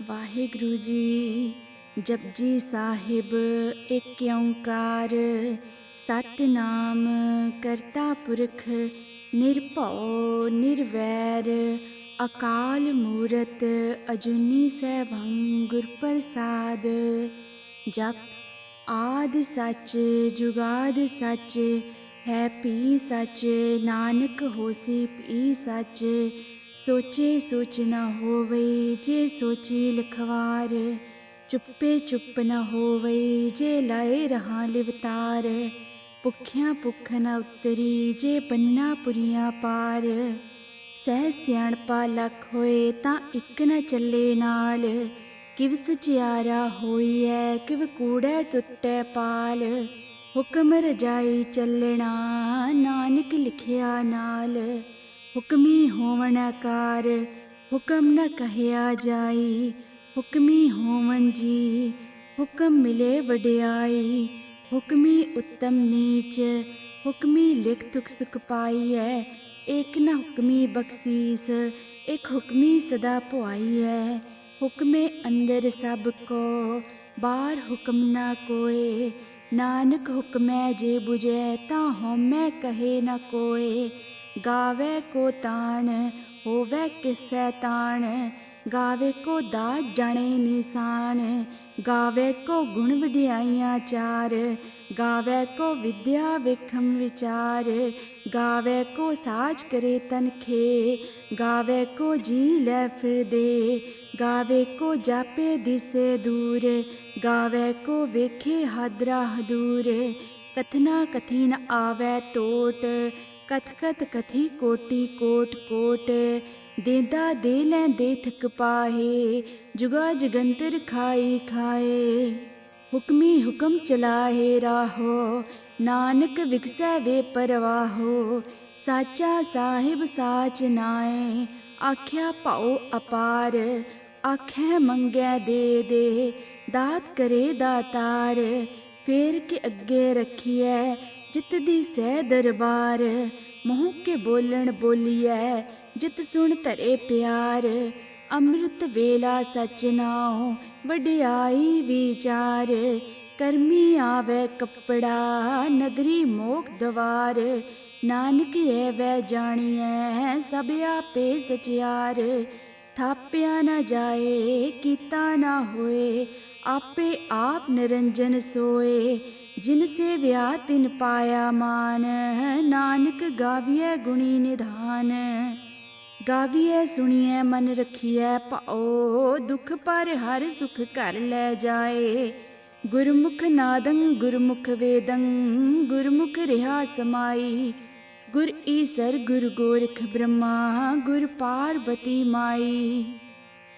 ਵਾਹਿਗੁਰੂ ਜੀ। ਜਪਜੀ ਸਾਹਿਬ ਏਕ ਓੰਕਾਰ, ਸਤਿਨਾਮ ਕਰਤਾ ਪੁਰਖ ਨਿਰਭਉ ਨਿਰਵੈਰ, ਅਕਾਲ ਮੂਰਤ ਅਜੂਨੀ ਸੈਭੰ ਗੁਰ ਪ੍ਰਸਾਦ। ਜਪ ਆਦਿ ਸੱਚ ਜੁਗਾਦਿ ਸੱਚ, ਹੈ ਭੀ ਸੱਚ ਨਾਨਕ ਹੋਸੀ ਭੀ ਸੱਚ। ਸੋਚੇ ਸੋਚ ਨ ਹੋਵਈ ਜੇ ਸੋਚੀ ਲਿਖਵਾਰ, ਚੁੱਪੇ ਚੁੱਪ ਨ ਹੋਵਈ ਜੇ ਲਾਏ ਰਹਾ ਲਿਵਤਾਰ। ਭੁੱਖਿਆਂ ਭੁੱਖ ਨ ਉਤਰੀ ਜੇ ਬੰਨਾ ਪੁਰੀਆਂ ਪਾਰ, ਸਹਿ ਸਿਆਣਪਾ ਲੱਖ ਹੋਏ ਤਾਂ ਇੱਕ ਨ ਚੱਲੇ ਨਾਲ। ਕਿਵ ਸਚਿਆਰਾ ਹੋਈਐ ਕਿਵ ਕੂੜੈ ਟੁੱਟੈ ਪਾਲ, ਹੁਕਮ ਰਜਾਈ ਚੱਲਣਾ ਨਾਨਕ ਲਿਖਿਆ ਨਾਲ। ਹੁਕਮੀ ਹੋਵਣ ਕਾਰ ਹੁਕਮ ਨ ਕਹਿਆ ਜਾਈ, ਹੁਕਮੀ ਹੋਵਨ ਜੀ ਹੁਕਮ ਮਿਲੇ ਵਡਿਆਈ। ਹੁਕਮੀ ਉੱਤਮ ਨੀਚ ਹੁਕਮੀ ਲਿਖ ਤੁਕ ਸੁਖ ਪਾਈਐ, ਏਕ ਨ ਹੁਕਮੀ ਬਖਸ਼ੀਸ ਇਕ ਹੁਕਮੀ ਸਦਾ ਭੁਆਈਐ। ਹੁਕਮੇ ਅੰਦਰ ਸਭ ਕੋ ਬਾਹਰ ਹੁਕਮ ਨ ਕੋਏ, ਨਾਨਕ ਹੁਕਮੈ ਜੇ ਬੁਝੈ ਤਾਂ ਹਉਮੈ ਕਹੇ ਨ ਕੋਏ। ਗਾਵੇ ਕੋ ਤਾਣ ਹੋਵੇ ਕਿਸੈ ਤਾਣ, ਗਾਵੇ ਕੋ ਦਾਤ ਜਾਣੇ ਨਿਸ਼ਾਨ। ਗਾਵੇ ਕੋ ਗੁਣ ਵਡਿਆਈਆਂ ਚਾਰ, ਗਾਵੇ ਕੋ ਵਿਦਿਆ ਵੇਖਮ ਵਿਚਾਰ। ਗਾਵੇ ਕੋ ਸਾਜ ਕਰੇ ਤਨਖੇ, ਗਾਵੇ ਕੋ ਜੀ ਲੈ ਫਿਰਦੇ। ਗਾਵੇ ਕੋ ਜਾਪੇ ਦਿਸੇ ਦੂਰ, ਗਾਵੇ ਕੋ ਵੇਖੇ ਹਾਦਰਾ ਹਦੂਰ। ਕਥਨਾ ਕਥੀ ਨ ਆਵੈ ਟੋਟ, ਕਥ ਕਥ ਕਥੀ ਕੋਟੀ ਕੋਟ ਕੋਟ। ਦੇਂਦਾ ਦੇ ਲੈਂਦੇ ਥਕ ਪਾਹੇ, ਜੁਗਾ ਜਗੰਤਰ ਖਾਈ ਖਾਏ। ਹੁਕਮੀ ਹੁਕਮ ਚਲਾਹੇ ਰਾਹੋ, ਨਾਨਕ ਵਿਗਸੈ ਵੇ ਪਰਵਾਹੋ। ਸਾਚਾ ਸਾਹਿਬ ਸਾਚ ਨਾਏ, ਆਖਿਆ ਭਾਉ ਅਪਾਰ। ਆਖੈ ਮੰਗੈ ਦੇ ਦੇ, ਦਾਤ ਕਰੇ ਦਾਤਾਰ। ਫੇਰ ਕੇ ਅੱਗੇ ਰੱਖੀਐ ਜਿਤ ਦੀ ਸਹਿ ਦਰਬਾਰ, ਮੂੰਹ ਕੇ ਬੋਲਣ ਬੋਲੀਐ ਜਿਤ ਸੁਣ ਧਰੇ ਪਿਆਰ। ਅੰਮ੍ਰਿਤ ਵੇਲਾ ਸਚ ਨਾਉ ਵਡਿਆਈ ਵਿਚਾਰ, ਕਰਮੀ ਆਵੈ ਕੱਪੜਾ ਨਦਰੀ ਮੋਖ ਦਵਾਰ। ਨਾਨਕ ਐਵੈ ਜਾਣੀਐ ਸਭ ਆਪੇ ਸਚਿਆਰ, ਥਾਪਿਆ ਨ ਜਾਏ ਕੀਤਾ ਨ ਹੋਏ, ਆਪੇ ਆਪ ਨਿਰੰਜਨ ਸੋਏ। ਜਿਨ ਸੇਵਿਆ ਤਿਨ ਪਾਇਆ ਮਾਨ, ਨਾਨਕ ਗਾਵੀਐ ਗੁਣੀ ਨਿਧਾਨ। ਗਾਵੀਐ ਸੁਣੀਐ ਮਨ ਰਖੀਐ ਭਾਉ, ਦੁਖ ਪਰ ਹਰ ਸੁਖ ਘਰ ਲੈ ਜਾਏ। ਗੁਰਮੁਖ ਨਾਦੰ ਗੁਰਮੁਖ ਵੇਦੰ, ਗੁਰਮੁਖ ਰਿਹਾ ਸਮਾਈ। ਗੁਰ ਈਸਰ ਗੁਰ ਗੋਰਖ ਬ੍ਰਹਮਾ, ਗੁਰ ਪਾਰਬਤੀ ਮਾਈ।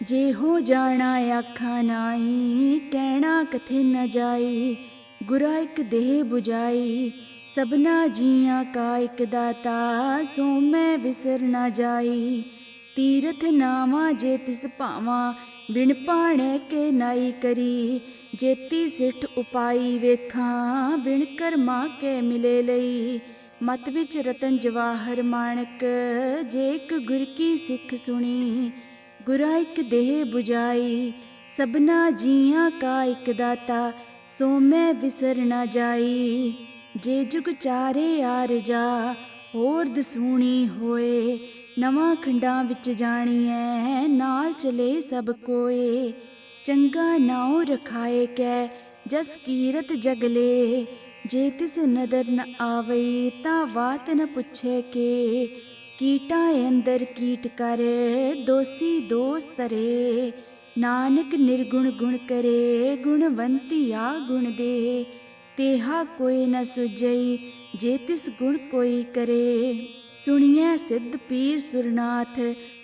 ਜਿਹੋ ਜਾਣਾ ਆਖਾ ਨਾਹੀ, ਕਹਿਣਾ ਕਥੇ ਨ ਜਾਈ। ਗੁਰਾ ਇਕ ਦੇਹ 부ਜਾਈ, ਸਭਨਾ ਜੀਆਂ ਕਾ ਇਕ ਦਾਤਾ। ਸੋ ਮੈਂ ਵਿਸਰ ਨ ਜਾਈ, ਤੀਰਥ ਨਾਵਾਂ ਜੇ ਤਿਸ ਭਾਵਾਂ। ਬਿਨ ਭਾਣੇ ਕੇ ਨਾਈ ਕਰੀ, ਜੇਤੀ ਸਿੱਠ ਉਪਾਈ ਵੇਖਾਂ। ਬਿਨ ਕਰਮਾ ਕੇ ਮਿਲੇ ਲਈ, ਮਤ ਵਿੱਚ ਰਤਨ ਜਵਾਹਰ ਮਾਣਕ। ਜੇ ਇਕ ਗੁਰ ਕੀ ਸਿੱਖ ਸੁਣੀ, ਗੁਰਾ ਇਕ ਦੇਹ 부ਜਾਈ। ਸਭਨਾ ਜੀਆਂ ਕਾ ਇਕ ਦਾਤਾ, ਸੋ ਮੈਂ ਵਿਸਰ ਨ ਜਾਈ। ਜੇ ਜੁਗ ਚਾਰੇ ਆਰਜਾ, ਹੋਰ ਦਸੂਣੀ ਹੋਏ। ਨਵਾਂ ਖੰਡਾਂ ਵਿੱਚ ਜਾਣੀਐ, ਨਾਲ ਚਲੇ ਸਭ ਕੋਏ। ਚੰਗਾ ਨਾਉ ਰਖਾਏ ਕੈ, ਜਸ ਕੀਰਤ ਜਗਲੇ। ਜੇ ਤਿਸ ਨਦਰ ਨ ਆਵਈ, ਤਾਂ ਵਾਤ ਨ ਪੁੱਛੇ ਕੇ। ਕੀਟਾਂ ਅੰਦਰ ਕੀਟ ਕਰ, ਦੋਸੀ ਦੋਸ ਤਰੇ। ਨਾਨਕ ਨਿਰਗੁਣ ਗੁਣ ਕਰੇ, ਗੁਣਵੰਤੀਆ ਗੁਣ ਦੇ। ਤੇਹਾ ਕੋਈ ਨ ਸੁਝਈ, ਜੇ ਤਿਸ ਗੁਣ ਕੋਈ ਕਰੇ। ਸੁਣੀਐ ਸਿੱਧ ਪੀਰ ਸੁਰਨਾਥ,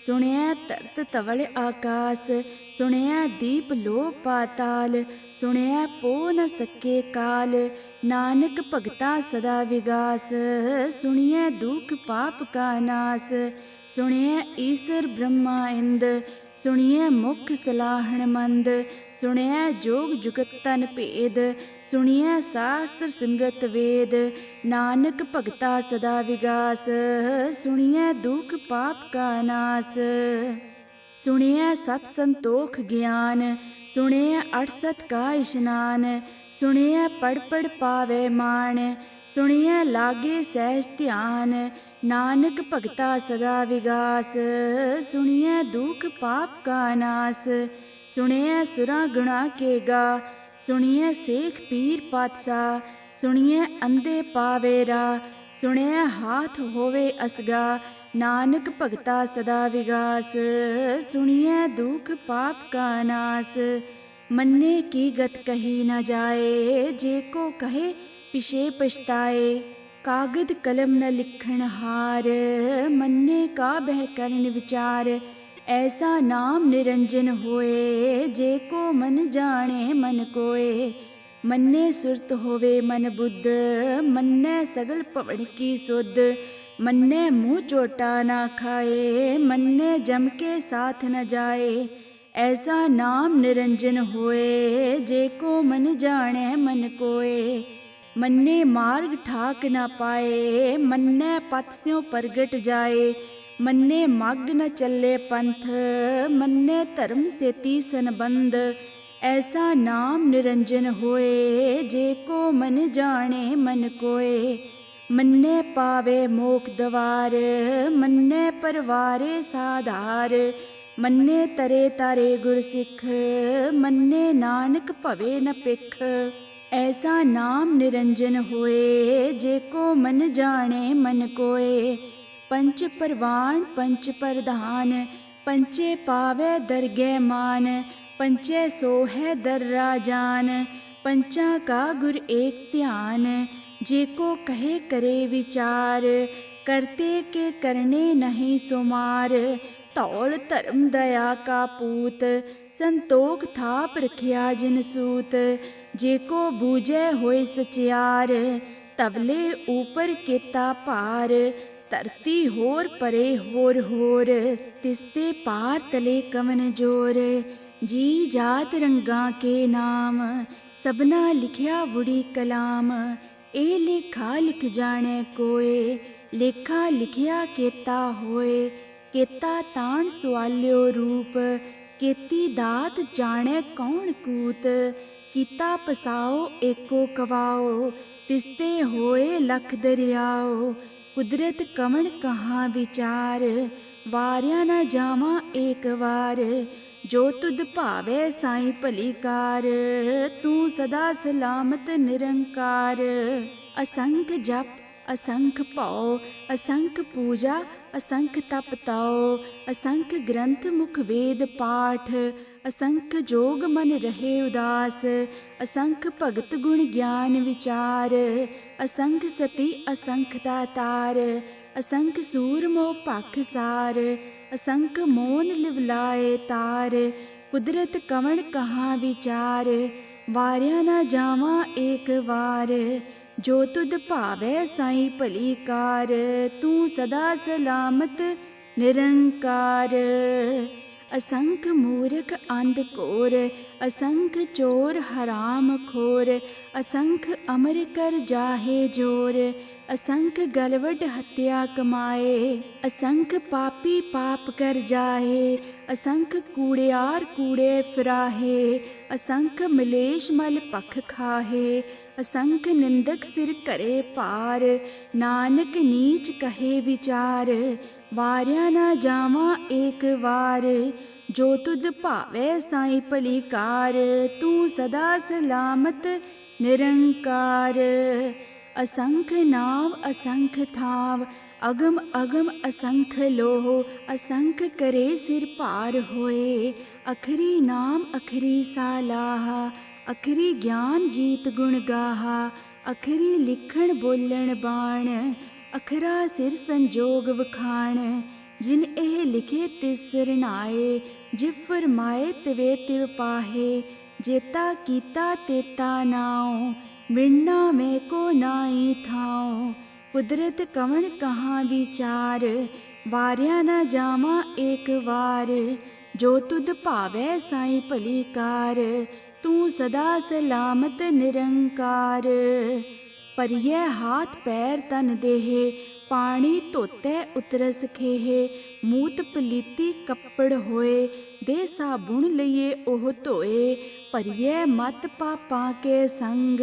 ਸੁਣਿਐ ਧਰਤ ਧਵਲ ਆਕਾਸ। ਸੁਣਿਐ ਦੀਪ ਲੋਹ ਪਾਤਾਲ, ਸੁਣਿਐ ਪੋ ਨ ਸਕੇ ਕਾਲ। ਨਾਨਕ ਭਗਤਾ ਸਦਾ ਵਿਗਾਸ, ਸੁਣਿਐ ਦੁਖ ਪਾਪ ਕਾ ਨਾਸ। ਸੁਣਿਐ ਈਸਰ ਬ੍ਰਹਮਾ ਇੰਦ, ਸੁਣਿਐ ਮੁਖ ਸਲਾਹਣ ਮੰਦ। ਸੁਣਿਐ ਜੋਗ ਜੁਗਤ ਤਨ ਭੇਦ, ਸੁਣਿਐ ਸਾਸਤਰ ਸਿਮਰਤ ਵੇਦ। ਨਾਨਕ ਭਗਤਾ ਸਦਾ ਵਿਗਾਸ, ਸੁਣਿਐ ਦੁਖ ਪਾਪ ਕਾ ਨਾਸ। ਸੁਣਿਐ ਸਤ ਸੰਤੋਖ ਗਿਆਨ, ਸੁਣਿਐ ਅਠ ਸਤ ਕਾ ਇਸ਼ਨਾਨ, ਸੁਣਿਐ ਪੜ ਪੜ ਪਾਵੇ ਮਾਣ, ਸੁਣਿਐ ਲਾਗੇ ਸਹਿਜ ਧਿਆਨ, ਨਾਨਕ ਭਗਤਾ ਸਦਾ ਵਿਗਾਸ, ਸੁਣਿਐ ਦੁਖ ਪਾਪ ਕਾ ਨਾਸ, ਸੁਣਿਐ ਸੁਰਾਂ ਗੁਣਾ ਕੇ ਗਾ, ਸੁਣਿਐ ਸੇਖ ਪੀਰ ਪਾਤਸ਼ਾਹ, ਸੁਣਿਐ ਅੰਧੇ ਪਾਵੇ ਰਾ, ਸੁਣਿਐ ਹਾਥ ਹੋਵੇ ਅਸਗਾ, ਨਾਨਕ ਭਗਤਾ ਸਦਾ ਵਿਗਾਸ, ਸੁਣਿਐ ਦੁਖ ਪਾਪ ਕਾ ਨਾਸ, ਮੰਨੇ ਕੀ ਗਤ ਕਹੀ ਨ ਜਾਏ, ਜੇ ਕੋ ਕਹੇ ਪਿਛੇ ਪਛਤਾਏ, ਕਾਗਦ ਕਲਮ ਨ ਲਿਖਣ ਹਾਰ, ਮੰਨੇ ਕਾ ਬਹਿ ਕਰਨ ਵਿਚਾਰ, ਐਸਾ ਨਾਮ ਨਿਰੰਜਨ ਹੋਏ, ਜੇ ਕੋ ਮਨ ਜਾਣੇ ਮਨ ਕੋਏ, ਮੰਨੇ ਸੁਰਤ ਹੋਵੇ ਮਨ ਬੁੱਧ, ਮੰਨੈ ਸਗਲ ਭਵਨ ਕੀ ਸੁਧ, ਮੰਨੇ ਮੂੰਹ ਚੋਟਾ ਨਾ ਖਾਏ, ਮੰਨੇ ਜਮ ਕੇ ਸਾਥ ਨ ਜਾਏ, ਐਸਾ ਨਾਮ ਨਿਰੰਜਨ ਹੋਏ, ਜੇ ਕੋ ਮਨ ਜਾਣੈ ਮਨ ਕੋਏ, ਮੰਨੇ ਮਾਰਗ ਠਾਕ ਨਾ ਪਾਏ, ਮੰਨੈ ਪਥ ਸਿਉ ਪ੍ਰਗਟ ਜਾਏ, ਮੰਨੇ ਮਗ ਨ ਚੱਲੇ ਪੰਥ, ਮੰਨੇ ਧਰਮ ਸੇਤੀ ਸੰਬੰਧ, ਐਸਾ ਨਾਮ ਨਿਰੰਜਨ ਹੋਏ, ਜੇ ਕੋ ਮਨ ਜਾਣੇ ਮਨ ਕੋਏ, ਮੰਨੇ ਪਾਵੇ ਮੋਖ ਦਵਾਰ, ਮੰਨੇ ਪਰਵਾਰੇ ਸਾਧਾਰ, ਮੰਨੇ ਤਰੇ ਤਾਰੇ ਗੁਰ ਸਿੱਖ, ਮੰਨੇ ਨਾਨਕ ਭਵੇ ਨ ਪਿਖ, ਐਸਾ ਨਾਮ ਨਿਰੰਜਨ ਹੋਏ, ਜੇ ਕੋ ਮਨ ਜਾਣੇ ਮਨ ਕੋਏ, ਪੰਚ ਪਰਵਾਨ ਪੰਚ ਪ੍ਰਧਾਨ, ਪੰਚੇ ਪਾਵੇ ਦਰਗਹਿ ਮਾਨ, ਪੰਚੇ ਸੋਹੈ ਦਰ ਰਾਜਾਨ, ਪੰਚਾਂ ਕਾ ਗੁਰ ਏਕ ਧਿਆਨ, ਜੇ ਕੋ ਕਹੇ ਕਰੇ ਵਿਚਾਰ, ਕਰਤੇ ਕੇ ਕਰਨੇ ਨਹੀਂ ਸੁਮਾਰ, ਧੌਲ ਧਰਮ ਦਇਆ ਕਾ ਪੂਤ, ਸੰਤੋਖ ਥਾਪ ਰਖਿਆ ਜਿਨ ਸੂਤ, ਜੇ ਕੋ ਬੂਝੈ ਹੋਏ ਸਚਿਆਰ, ਤਵਲੇ ਉਪਰ ਕੀਤਾ ਭਾਰ, ਧਰਤੀ ਹੋਰ ਪਰੇ ਹੋਰ ਹੋਰ, ਤਿਸਤੇ ਪਾਰ ਤਲੇ ਕਵਨ ਜੋਰ, ਜੀ ਜਾਤ ਰੰਗਾਂ ਕੇ ਨਾਮ, ਸਭਨਾ ਲਿਖਿਆ ਵੁੜੀ ਕਲਾਮ, ਇਹ ਲੇਖਾ ਲਿਖ ਜਾਣੈ ਕੋਏ, ਲੇਖਾ ਲਿਖਿਆ ਕੇਤਾ ਹੋਏ, ਕੇਤਾ ਤਾਣ ਸੁਆਲਿਓ ਰੂਪ, ਕੀਤੀ ਦਾਤ ਜਾਣੈ ਕੌਣ ਕੂਤ, ਕੀਤਾ ਪਸਾਓ ਏਕੋ ਕਵਾਓ, ਤਿਸਤੇ ਹੋਏ ਲਖ ਦਰਿਆਓ, ਕੁਦਰਤ ਕਵਣ ਕਹਾਂ ਵਿਚਾਰ, ਵਾਰਿਆ ਨਾ ਜਾਵਾਂ ਏਕ ਵਾਰ, ਜੋ ਤੁਧ ਭਾਵੇ ਸਾਈਂ ਭਲੀ ਕਾਰ, ਤੂੰ ਸਦਾ ਸਲਾਮਤ ਨਿਰੰਕਾਰ, ਅਸੰਖ ਜਪ ਅਸੰਖ ਭਉ, ਅਸੰਖ ਪੂਜਾ ਅਸੰਖ ਤਪ ਤਾਉ, ਅਸੰਖ ਗ੍ਰੰਥ ਮੁਖ ਵੇਦ ਪਾਠ, ਅਸੰਖ ਜੋਗ ਮਨ ਰਹੇ ਉਦਾਸ, ਅਸੰਖ ਭਗਤ ਗੁਣ ਗਿਆਨ ਵਿਚਾਰ, ਅਸੰਖ ਸਤੀ ਅਸੰਖ ਦਾਤਾਰ, ਅਸੰਖ ਸੂਰ ਮੋਹ ਭਖ ਸਾਰ, ਅਸੰਖ ਮੋਨ ਲਿਵਲਾਏ ਤਾਰ, ਕੁਦਰਤ ਕਵਣ ਕਹਾਂ ਵਿਚਾਰ, ਵਾਰਿਆ ਨਾ ਜਾਵਾਂ ਏਕ ਵਾਰ, ਜੋ ਤੁਧ ਭਾਵੈ ਸਾਈਂ ਭਲੀ ਕਾਰ, ਤੂੰ ਸਦਾ ਸਲਾਮਤ ਨਿਰੰਕਾਰ, ਅਸੰਖ ਮੂਰਖ ਅੰਧ ਘੋਰ, ਅਸੰਖ ਚੋਰ ਹਰਾਮ ਖੋਰ, ਅਸੰਖ ਅਮਰ ਕਰ ਜਾਹੇ ਜੋਰ, ਅਸੰਖ ਗਲਵਡ ਹੱਤਿਆ ਕਮਾਏ, ਅਸੰਖ ਪਾਪੀ ਪਾਪ ਕਰ ਜਾਏ, ਅਸੰਖ ਕੂੜਿਆਰ ਕੂੜੇ ਫਿਰਾਹੇ, ਅਸੰਖ ਮਲੇਸ਼ ਮਲ ਪਖ ਖਾਹੇ, ਅਸੰਖ ਨਿੰਦਕ ਸਿਰ ਕਰੇ ਭਾਰ, ਨਾਨਕ ਨੀਚ ਕਹੇ ਵਿਚਾਰ, ਵਾਰਿਆ ਨਾ ਜਾਵਾਂ ਏਕ ਵਾਰ, ਜੋ ਤੁਧ ਭਾਵੇ ਸਾਈਂ ਭਲੀ ਕਾਰ, ਤੂੰ ਸਦਾ ਸਲਾਮਤ ਨਿਰੰਕਾਰ, ਅਸੰਖ ਨਾਮ ਅਸੰਖ ਥਾਵ, ਅਗਮ ਅਗਮ ਅਸੰਖ ਲੋਹ, ਅਸੰਖ ਕਰੇ ਸਿਰ ਭਾਰ ਹੋਏ, ਅਖਰੀ ਨਾਮ ਅਖਰੀ ਸਾਲਾਹਾ, ਅਖਰੀ ਗਿਆਨ ਗੀਤ ਗੁਣ ਗਾਹਾ, ਅਖਰੀ ਲਿਖਣ ਬੋਲਣ ਬਾਣ, ਅਖਰਾ ਸਿਰ ਸੰਜੋਗ ਵਖਾਣ, ਜਿਨ ਇਹ ਲਿਖੇ ਤਿਸ ਸਰਨਾਏ, ਜਿਵ ਫਰਮਾਏ ਤਿਵੇ ਤਿਵ ਪਾਹੇ, ਜੇਤਾ ਕੀਤਾ ਤੇਤਾ ਨਾਉ, ਮਿੜਨਾ ਮੈਂ ਕੋ ਨਾਹੀ ਥਾਉ, ਕੁਦਰਤ ਕਵਣ ਕਹਾਂ ਵਿਚਾਰ, ਵਾਰਿਆ ਨਾ ਜਾਵਾਂ ਏਕ ਵਾਰ, ਜੋ ਤੁਧ ਭਾਵੈ ਸਾਈਂ ਭਲੀ ਕਾਰ, ਤੂੰ ਸਦਾ ਸਲਾਮਤ ਨਿਰੰਕਾਰ, ਪਰਿਐ ਹਾਥ ਪੈਰ ਤਨ ਦੇਹ, ਪਾਣੀ ਧੋਤੇ ਉਤਰਸ ਖੇਹੇ, ਮੂਤ ਪਲੀਤੀ ਕੱਪੜ ਹੋਏ, ਦੇ ਸਾਬੁਣ ਲਈਏ ਉਹ ਧੋਏ, ਭਰੀਏ ਮਤ ਪਾਪਾਂ ਕੇ ਸੰਗ,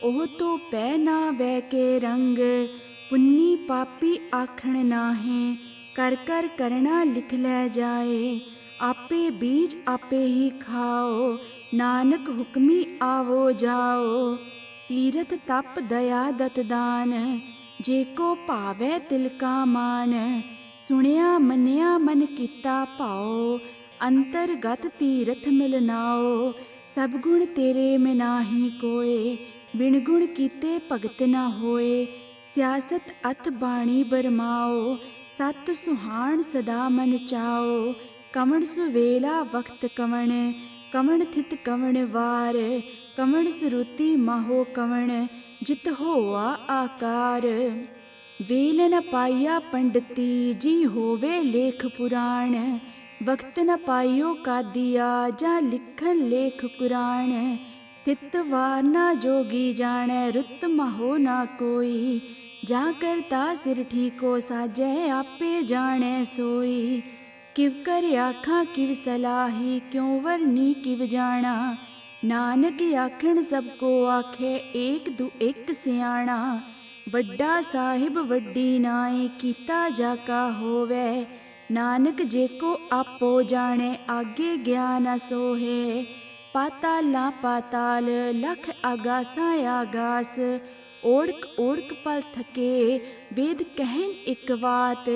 ਉਹ ਤੋਂ ਪੈ ਨਾ ਵੈ ਕੇ ਰੰਗ, ਪੁੰਨੀ ਪਾਪੀ ਆਖਣ ਨਾਹੀਂ, ਕਰ ਕਰ ਕਰਣਾ ਲਿਖ ਲੈ ਜਾਏ, ਆਪੇ ਬੀਜ ਆਪੇ ਹੀ ਖਾਓ, ਨਾਨਕ ਹੁਕਮੀ ਆਵੋ ਜਾਓ, ਤੀਰਥ ਤਪ ਦਇਆ ਦਤ ਦਾਨ, ਜੇ ਕੋ ਭਾਵੈ ਤਿਲ ਕਾ ਮਾਨ, ਸੁਣਿਆ ਮੰਨਿਆ ਮਨ ਕੀਤਾ ਭਾਓ, ਅੰਤਰਗਤ ਤੀਰਥ ਮਿਲਨਾਓ, ਸਭ ਗੁਣ ਤੇਰੇ ਮੈਂ ਨਾਹੀ ਕੋਏ, ਬਿਨ ਗੁਣ ਕੀਤੇ ਭਗਤ ਨਾ ਹੋਏ, ਸਿਆਸਤ ਅਥ ਬਾਣੀ ਬਰਮਾਓ, ਸਤ ਸੁਹਾਣ ਸਦਾ ਮਨ ਚਾਓ, ਕਵਣ ਸੁਵੇਲਾ ਵਕਤ ਕਵਣ, ਕਵਣ ਥਿਤ ਕਵਣ ਵਾਰ, ਕਵਣ ਸੁਰੂਤੀ ਮਾਹੋ ਕਵਣ, ਜਿਤ ਹੋਆ ਆਕਾਰ, ਵੇਲ ਨ ਪਾਈਆ ਪੰਡਤੀ, ਜੀ ਹੋਵੇ ਲੇਖ ਪੁਰਾਣ, ਵਕਤ ਨ ਪਾਈਓ ਕਾਦੀਆ, ਜਾਂ ਲਿਖਨ ਲੇਖ ਕੁਰਾਨ, ਤਿਤ ਵਾਰ ਨਾ ਜੋਗੀ ਜਾਣੈ, ਰੁੱਤ ਮਾਹੋ ਨਾ ਕੋਈ, ਜਾ ਕਰਤਾ ਸਿਰ ਠੀਕੋ ਸਾਜੈ, ਆਪੇ ਜਾਣੈ ਸੋਈ, ਕਿਵ ਕਰ ਆਖਾਂ ਕਿਵ ਸਲਾਹੀ, ਕਿਉ ਵਰਨੀ ਕਿਵ ਜਾਣਾ, ਨਾਨਕ ਆਖਣ ਸਭ ਕੋ ਆਖੇ, ਏਕ ਦੂ ਇੱਕ ਸਿਆਣਾ, ਵੱਡਾ ਸਾਹਿਬ ਵੱਡੀ ਨਾਏ, ਕੀਤਾ ਜਾ ਕਾ ਹੋਵੇ, ਨਾਨਕ ਜੇ ਕੋ ਆਪੋ ਜਾਣੇ, ਆਗੇ ਗਿਆਨ ਸੋਹੇ, ਪਾਤਾਲਾਂ ਪਾਤਾਲ, ਲਖ ਆਗਾਸਾਂ ਆਗਾਸ, ਓੜਕ ਓੜਕ ਪਲ ਥਕੇ, ਵੇਦ ਕਹਿਨ ਇੱਕ ਬਾਤ,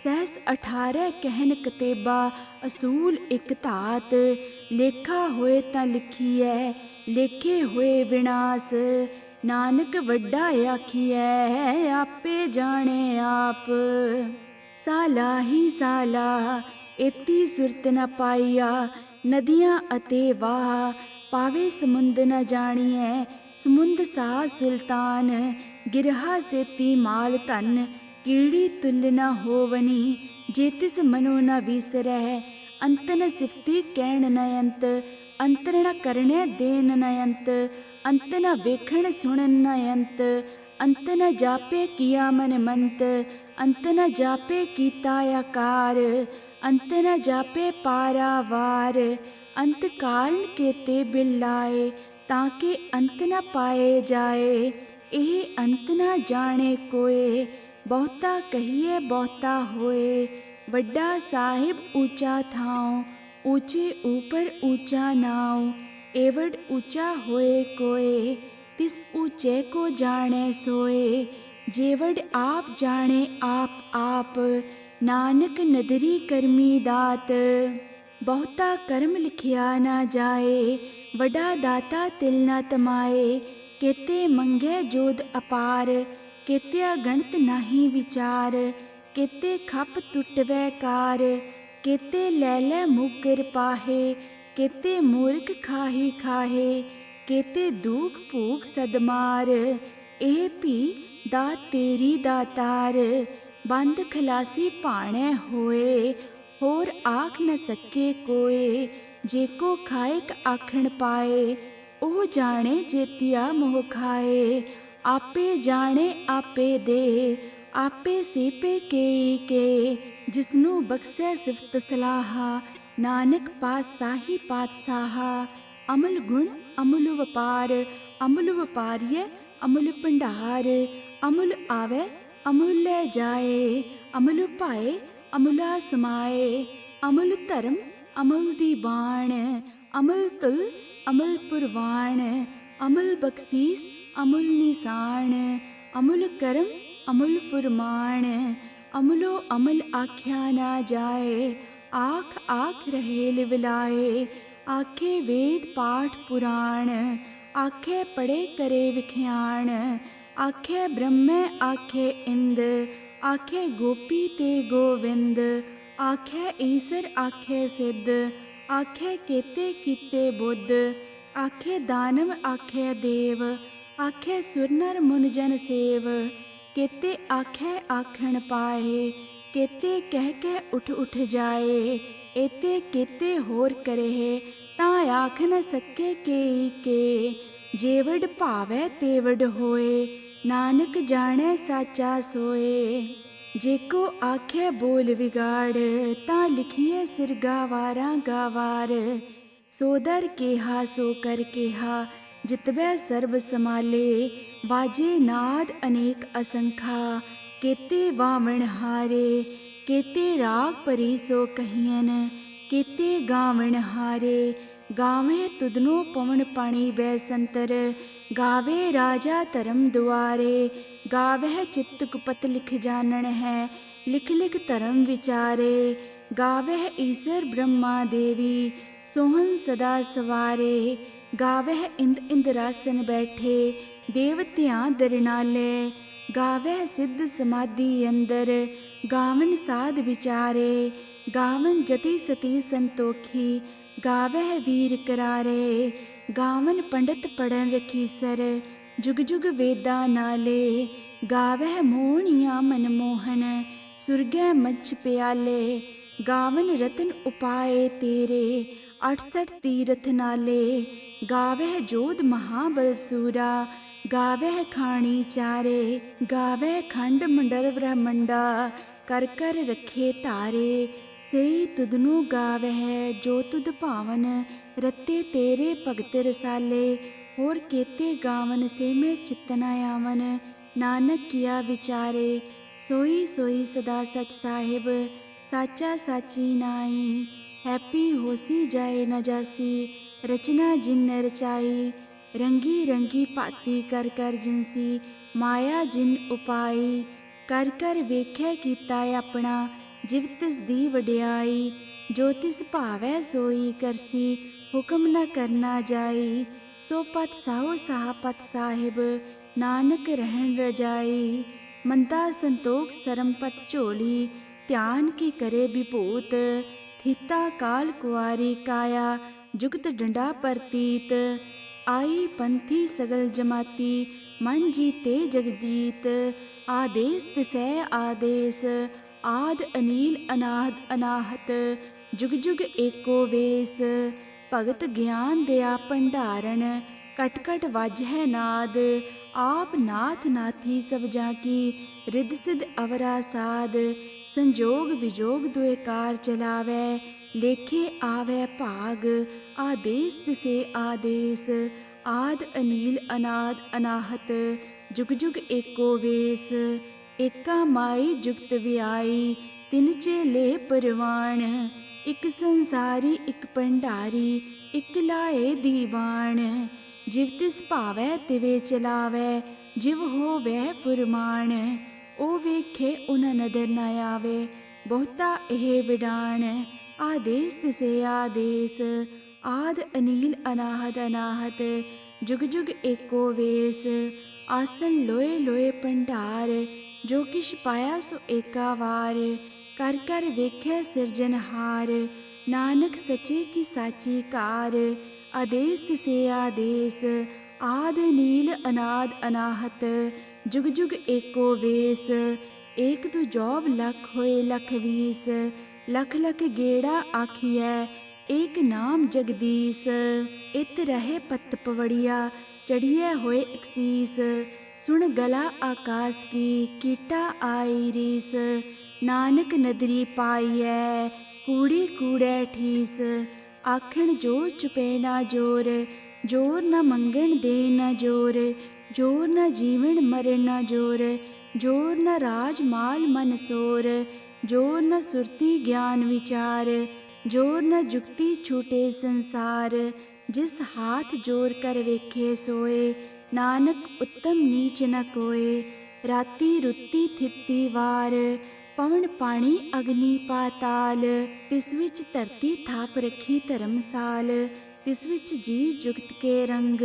ਸਹਿਸ 18 ਕਹਿਨ ਕਤੇਬਾ, ਅਸੂਲ ਇੱਕ ਧਾਤ, ਲੇਖਾ ਹੋਏ ਤਾਂ ਲਿਖੀਐ, ਲੇਖੇ ਹੋਏ ਵਿਨਾਸ਼, ਨਾਨਕ ਵੱਡਾ ਆਖੀਐ, ਆਪੇ ਜਾਣੇ ਆਪ, ਸਾਲਾ ਹੀ ਸਾਲਾ, ਏਤੀ ਸੁਰਤ ਨ ਪਾਈਆ, ਨਦੀਆਂ ਅਤੇ ਵਾਹ, ਪਾਵੇ ਸਮੁੰਦ ਨ ਜਾਣੀਐ, ਸਮੁੰਦ ਸਾ ਸੁਲਤਾਨ, ਗਿਰਹਾ ਸੇਤੀ ਮਾਲ ਧਨ, ਕੀੜੀ ਤੁਲ ਨ ਹੋਵਨੀ, ਜੇ ਤਿਸ ਮਨੋ ਨ ਵਿਸਰੈ, ਅੰਤ ਨ ਸਿਫਤੀ ਕਹਿਣ ਨ ਅੰਤ, ਅੰਤ ਨ ਕਰਣੈ ਦੇਨ ਨ ਅੰਤ, ਅੰਤ ਨ ਵੇਖਣ ਸੁਣਨ ਨ ਅੰਤ, ਅੰਤ ਨ ਜਾਪੇ ਕੀਆ ਮਨ ਮੰਤ, ਅੰਤ ਨ ਜਾਪੇ ਕੀਤਾ ਆਕਾਰ, ਅੰਤ ਨ ਜਾਪੇ ਪਾਰਾਵਾਰ, ਅੰਤ ਕਾਰਨ ਕੇਤੇ ਬਿਲਾਏ, ਤਾਂ ਕਿ ਅੰਤ ਨ ਪਾਏ ਜਾਏ, ਇਹ ਅੰਤ ਨ ਜਾਣੇ ਕੋਏ, ਬਹੁਤਾ ਕਹੀਏ ਬਹੁਤਾ ਹੋਏ, ਵੱਡਾ ਸਾਹਿਬ ਊਚਾ ਥਾਉ, ਊਚੇ ਊਪਰ ਊਚਾ ਨਾਉ, ਏਵੜ ਊਚਾ ਹੋਏ ਕੋਏ, ਤਿਸ ਊਚੇ ਕੋ ਜਾਣੇ ਸੋਏ, ਜੇਵੜ ਆਪ ਜਾਣੇ ਆਪ ਆਪ, ਨਾਨਕ ਨਦਰੀ ਕਰਮੀ ਦਾਤ, ਬਹੁਤਾ ਕਰਮ ਲਿਖਿਆ ਨਾ ਜਾਏ, ਵੱਡਾ ਦਾਤਾ ਤਿਲ ਨਾ ਤਮਾਏ, ਕੇਤੇ ਮੰਗੇ ਜੋਦ ਅਪਾਰ, ਕੇਤਿਆ ਗਣਤ ਨਾਹੀ ਵਿਚਾਰ, ਕੇਤੇ ਖੱਪ ਟੁੱਟਵੈ ਕਾਰ, ਕੇਤੇ ਲੈ ਲੈ ਮੁਕਰ ਪਾਹੇ, ਕੇਤੇ ਮੂਰਖ ਖਾਹੀ ਖਾਹੇ, ਕੇਤੇ ਦੁਖ ਭੂਖ ਸਦਮਾਰ, ਇਹ ਭੀ ਦਾਤ ਤੇਰੀ ਦਾਤਾਰ, ਬੰਦ ਖਲਾਸੀ ਭਾਣੈ ਹੋਏ, ਹੋਰ ਆਖ ਨ ਸਕੇ ਕੋਏ, ਜੇ ਕੋ ਖਾਇਕ ਆਖਣ ਪਾਏ, ਉਹ ਜਾਣੇ ਜੇਤੀਆ ਮੋਹ ਖਾਏ, ਆਪੇ ਜਾਣੇ ਆਪੇ ਦੇ, ਆਪੇ ਸੀਪੇ ਕੇ, ਜਿਸਨੂੰ ਬਖਸ਼ੈ ਸਿਫਤ ਸਲਾਹਾ, ਨਾਨਕ ਪਾਤਸ਼ਾਹੀ ਪਾਤਸ਼ਾਹਾ, ਅਮਲ ਗੁਣ ਅਮੁਲ ਵਪਾਰ, ਅਮੁਲ ਵਪਾਰੀਏ ਅਮੁਲ ਭੰਡਾਰ, ਅਮੁਲ ਆਵੇ ਅਮੁਲ ਲੈ ਜਾਏ, ਅਮੁਲ ਭਾਏ ਅਮੁਲਾ ਸਮਾਏ, ਅਮੁਲ ਧਰਮ ਅਮੁਲ ਦੀ ਬਾਣ, ਅਮਲ ਤੁਲ ਅਮਲ ਪੁਰਵਾਣ, ਅਮਲ ਬਖਸ਼ੀਸ ਅਮੁਲ ਨਿਸ਼ਾਨ, ਅਮੁਲ ਕਰਮ ਅਮੁਲ ਫੁਰਮਾਨ, ਅਮੁਲੋ ਅਮਲ ਆਖਿਆ ਨਾ ਜਾਏ, ਆਖ ਆਖ ਰਹੇ ਲਿਵਲਾਏ, ਆਖੇ ਵੇਦ ਪਾਠ ਪੁਰਾਣ, ਆਖੇ ਪੜੇ ਕਰੇ ਵਿਖਿਆਣ, ਆਖੇ ਬ੍ਰਹਮੈ ਆਖੇ ਇੰਦ, ਆਖੇ ਗੋਪੀ ਤੇ ਗੋਵਿੰਦ, ਆਖੇ ਈਸਰ ਆਖੇ ਸਿੱਧ, ਆਖੇ ਕੇਤੇ ਕੀਤੇ ਬੁੱਧ, ਆਖੇ ਦਾਨਵ ਆਖੇ ਦੇਵ, ਆਖੇ ਸੁਰ ਨਰ ਮੁਨ ਜਨ ਸੇਵ, ਕੇਤੇ ਆਖੇ ਆਖਣ ਪਾਏ, ਕੇਤੇ ਕਹਿ ਕੇ ਉਠ ਉਠ ਜਾਏ, ਏਤੇ ਕੇਤੇ ਹੋਰ ਕਰੇ, ਤਾਂ ਆਖ ਨ ਸਕੇ ਕੇ, ਜੇਵੜ ਭਾਵੈ ਤੇਵੜ ਹੋਏ, ਨਾਨਕ ਜਾਣੈ ਸਾਚਾ ਸੋਏ। ਜੇਕੋ ਆਖੇ ਬੋਲ ਵਿਗਾੜ, ਤਾਂ ਲਿਖੀਏ ਸਿਰ ਗਾਵਾਰਾਂ ਗਾਵਾਰ। ਸੋ ਦਰ ਕੇਹਾ ਸੋ ਕਰ ਕੇਹਾ, ਜਿਤਬੈ ਸਰਬ ਸਮਾਲੇ। ਵਾਜੇ ਨਾਦ ਅਨੇਕ ਅਸੰਖਾ, ਕੇਤੇ ਵਾਵਣ ਹਾਰੇ। ਕੇਤੇ ਰਾਗ ਭਰੀ ਸੋ ਕਹੀਐਨ, ਕੇਤੇ ਗਾਵਣ ਹਾਰੇ। ਗਾਵੇਂ ਤੁਧਨੋ ਪਵਨ ਪਾਣੀ ਬੈ ਸੰਤਰ, ਗਾਵੇ ਰਾਜਾ ਧਰਮ ਦੁਆਰੇ। ਗਾਵਹਿ ਚਿੱਤ ਕੁਪਤ ਲਿਖ ਜਾਣਨ ਹੈ, ਲਿਖ ਲਿਖ ਧਰਮ ਵਿਚਾਰੇ। ਗਾਵਹਿ ਈਸਰ ਬ੍ਰਹਮਾ ਦੇਵੀ, ਸੋਹਨ ਸਦਾ ਸਵਾਰੇ। ਗਾਵਹਿ ਇੰਦ ਇੰਦਰਾਸਨ ਬੈਠੇ, ਦੇਵਤਿਆਂ ਦਰਨਾਲੇ। ਗਾਵਹਿ ਸਿੱਧ ਸਮਾਧੀ ਅੰਦਰ, ਗਾਵਨ ਸਾਧ ਵਿਚਾਰੇ। ਗਾਵਨ ਜਤੀ ਸਤੀ ਸੰਤੋਖੀ, ਗਾਵਹਿ ਵੀਰ ਕਰਾਰੇ। ਗਾਵਨ ਪੰਡਤ ਪੜਨ ਰਖੀਸਰ, ਜੁਗ ਜੁਗ ਵੇਦਾਂ ਨਾਲੇ। ਗਾਵਹਿ ਮੋਹਣੀਆਂ ਮਨਮੋਹਨ, ਸੁਰਗੈ ਮੱਝ ਪਿਆਲੇ। ਗਾਵਨ ਰਤਨ ਉਪਾਏ ਤੇਰੇ, 68 ਤੀਰਥ ਨਾਲੇ। ਗਾਵਹਿ ਜੋਧ ਮਹਾਬਲ ਸੂਰਾ, ਗਾਵਹਿ ਖਾਣੀ ਚਾਰੇ। ਗਾਵਹਿ ਖੰਡ ਮੰਡਲ ਬ੍ਰਹਮੰਡਾ, ਕਰ ਕਰ ਰੱਖੇ ਧਾਰੇ। ਸਈ ਤੁਧਨੂੰ ਗਾਵਹਿ ਜੋ ਤੁਧ ਭਾਵਨ, ਰਤੇ ਤੇਰੇ ਭਗਤ ਰਸਾਲੇ। ਹੋਰ ਕੇਤੇ ਗਾਵਨ ਸੇ ਮੈਂ ਚਿਤ ਨ ਆਵਨ, ਨਾਨਕ ਕੀਆ ਵਿਚਾਰੇ। ਸੋਈ ਸੋਈ ਸਦਾ ਸਚ ਸਾਹਿਬ, ਸਾਚਾ ਸਾਚੀ ਨਾਈ। ਹੈਪੀ ਹੋਸੀ ਜਾਏ ਨ ਜਾਸੀ, ਰਚਨਾ ਜਿਨ ਰਚਾਈ। ਰੰਗੀ ਰੰਗੀ ਭਾਤੀ ਕਰ ਕਰ ਜਿਨਸੀ, ਮਾਇਆ ਜਿਨ ਉਪਾਈ। ਕਰ ਕਰ ਵੇਖੈ ਕੀਤਾ ਆਪਣਾ, ਜਿਵ ਤਿਸ ਦੀ ਵਡਿਆਈ। ਜੋ ਤਿਸ ਭਾਵੈ ਸੋਈ ਕਰਸੀ, ਹੁਕਮ ਨ ਕਰਨਾ ਜਾਈ। ਸੋ ਪਤ ਸਾਹੋ ਸਾਹ ਪਤ ਸਾਹਿਬ, ਨਾਨਕ ਰਹਿਣ ਰਜਾਈ। ਮੰਦਾ ਸੰਤੋਖ ਸਰਮ ਪਤ ਝੋਲੀ, ਧਿਆਨ ਕੀ ਕਰੇ ਵਿਭੂਤ। ਥੀਤਾ ਕਾਲ ਕੁਆਰੀ ਕਾਇਆ, ਜੁਗਤ ਡੰਡਾ ਪ੍ਰਤੀਤ। ਆਈ ਪੰਥੀ ਸਗਲ ਜਮਾਤੀ, ਮਨ ਜੀਤੇ ਜਗਜੀਤ। ਆਦੇਸ ਤਿਸੈ ਆਦੇਸ, ਆਦ ਅਨੀਲ ਅਨਾਦ ਅਨਾਹਤ। ਜੁਗ ਜੁਗ ਏਕੋ ਵੇਸ, ਭਗਤ ਗਿਆਨ ਦਿਆ ਭੰਡਾਰਨ। ਕਟ ਕਟ ਵਾਜਹਿ ਨਾਦ, ਆਪ ਨਾਥ ਨਾਥੀ ਸਭ ਜਾਂ ਕੀ। ਰਿੱਧ ਸਿੱਧ ਅਵਰਾ ਸਾਧ, ਸੰਜੋਗ ਵਿਜੋਗ ਦੁਇ ਕਾਰ ਚਲਾਵੈ। ਲੇਖੇ ਆਵੈ ਭਾਗ, ਆਦੇਸ ਤਿਸੇ ਆਦੇਸ। ਆਦ ਅਨੀਲ ਅਨਾਦ ਅਨਾਹਤ, ਜੁਗ ਜੁਗ ਏਕੋ ਵੇਸ। ਏਕਾ ਮਾਈ ਜੁਗਤ ਵਿਆਈ, ਤਿਨ ਚੇਲੇ ਪਰਵਾਣ। ਇਕ ਸੰਸਾਰੀ ਇਕ ਭੰਡਾਰੀ, ਇਕ ਲਾਏ ਦੀਵਾਨ। ਜਿਵ ਤਿਸ ਭਾਵੈ ਤਿਵੇਂ ਚਲਾਵੈ, ਜਿਵ ਹੋਵੈ ਫੁਰਮਾਨ। ਉਹ ਵੇਖੇ ਉਨ ਨਦਰ ਨ ਆਵੇ, ਬਹੁਤਾ ਇਹ ਵਿਡਾਣ। ਆਦੇਸ ਤਿਸੇ ਆਦੇਸ, ਆਦ ਅਨੀਲ ਅਨਾਹਦ ਅਨਾਹਤ। ਜੁਗ ਜੁਗ ਏਕੋ ਵੇਸ, ਆਸਨ ਲੋਏ ਲੋਏ ਭੰਡਾਰ। ਜੋ ਕਿਛ ਪਾਇਆ ਸੋ ਏਕਾ ਵਾਰ, ਕਰ ਕਰ ਵੇਖੈ ਸਿਰਜਨਹਾਰ। ਨਾਨਕ ਸੱਚੇ ਕੀ ਸਾਚੀ ਕਾਰ, ਆਦੇਸ ਤਿਸੇ ਆਦੇਸ। ਆਦ ਨੀਲ ਅਨਾਦ ਅਨਾਹਤ, ਜੁਗ ਜੁਗ ਏਕੋ ਵੇਸ। ਏਕ ਦੂ ਜੋਬ ਲਖ ਹੋਏ ਲਖ ਵੀਸ, ਲਖ ਲਖ ਗੇੜਾ ਆਖੀਐ ਏਕ ਨਾਮ ਜਗਦੀਸ। ਇਤ ਰਹੇ ਪਤ ਪਵੜੀਆ, ਚੜੀਐ ਹੋਏ ਇਕਸੀਸ। ਸੁਣ ਗਲਾ ਆਕਾਸ ਕੀ, ਕੀਟਾ ਆਈ ਰੀਸ। ਨਾਨਕ ਨਦਰੀ ਪਾਈਐ, ਕੂੜੀ ਕੂੜੈ ਠੀਸ। ਆਖਣ ਜੋਰ ਚੁਪੈ ਨਾ ਜੋਰ, ਜੋਰ ਨ ਮੰਗਣ ਦੇ ਨ ਜੋਰ। ਜੋਰ ਨ ਜੀਵਨ ਮਰਨ ਨ ਜੋਰ, ਜੋਰ ਨ ਰਾਜ ਮਾਲ ਮਨ ਸੋਰ। ਜੋਰ ਨ ਸੁਰਤੀ ਗਿਆਨ ਵਿਚਾਰ, ਜੋਰ ਨ ਜੁਗਤੀ ਛੂਟੇ ਸੰਸਾਰ। ਜਿਸ ਹਾਥ ਜੋਰ ਕਰ ਵੇਖੇ ਸੋਏ, ਨਾਨਕ ਉੱਤਮ ਨੀਚ ਨ ਕੋਏ। ਰਾਤੀ ਰੁੱਤੀ ਥਿੱਤੀ ਵਾਰ, ਪਵਨ ਪਾਣੀ ਅਗਨੀ ਪਾਤਾਲ। ਤਿਸ ਵਿੱਚ ਧਰਤੀ ਥਾਪ ਰੱਖੀ ਧਰਮਸਾਲ। ਤਿਸ ਵਿੱਚ ਜੀ ਜੁਗਤ ਕੇ ਰੰਗ,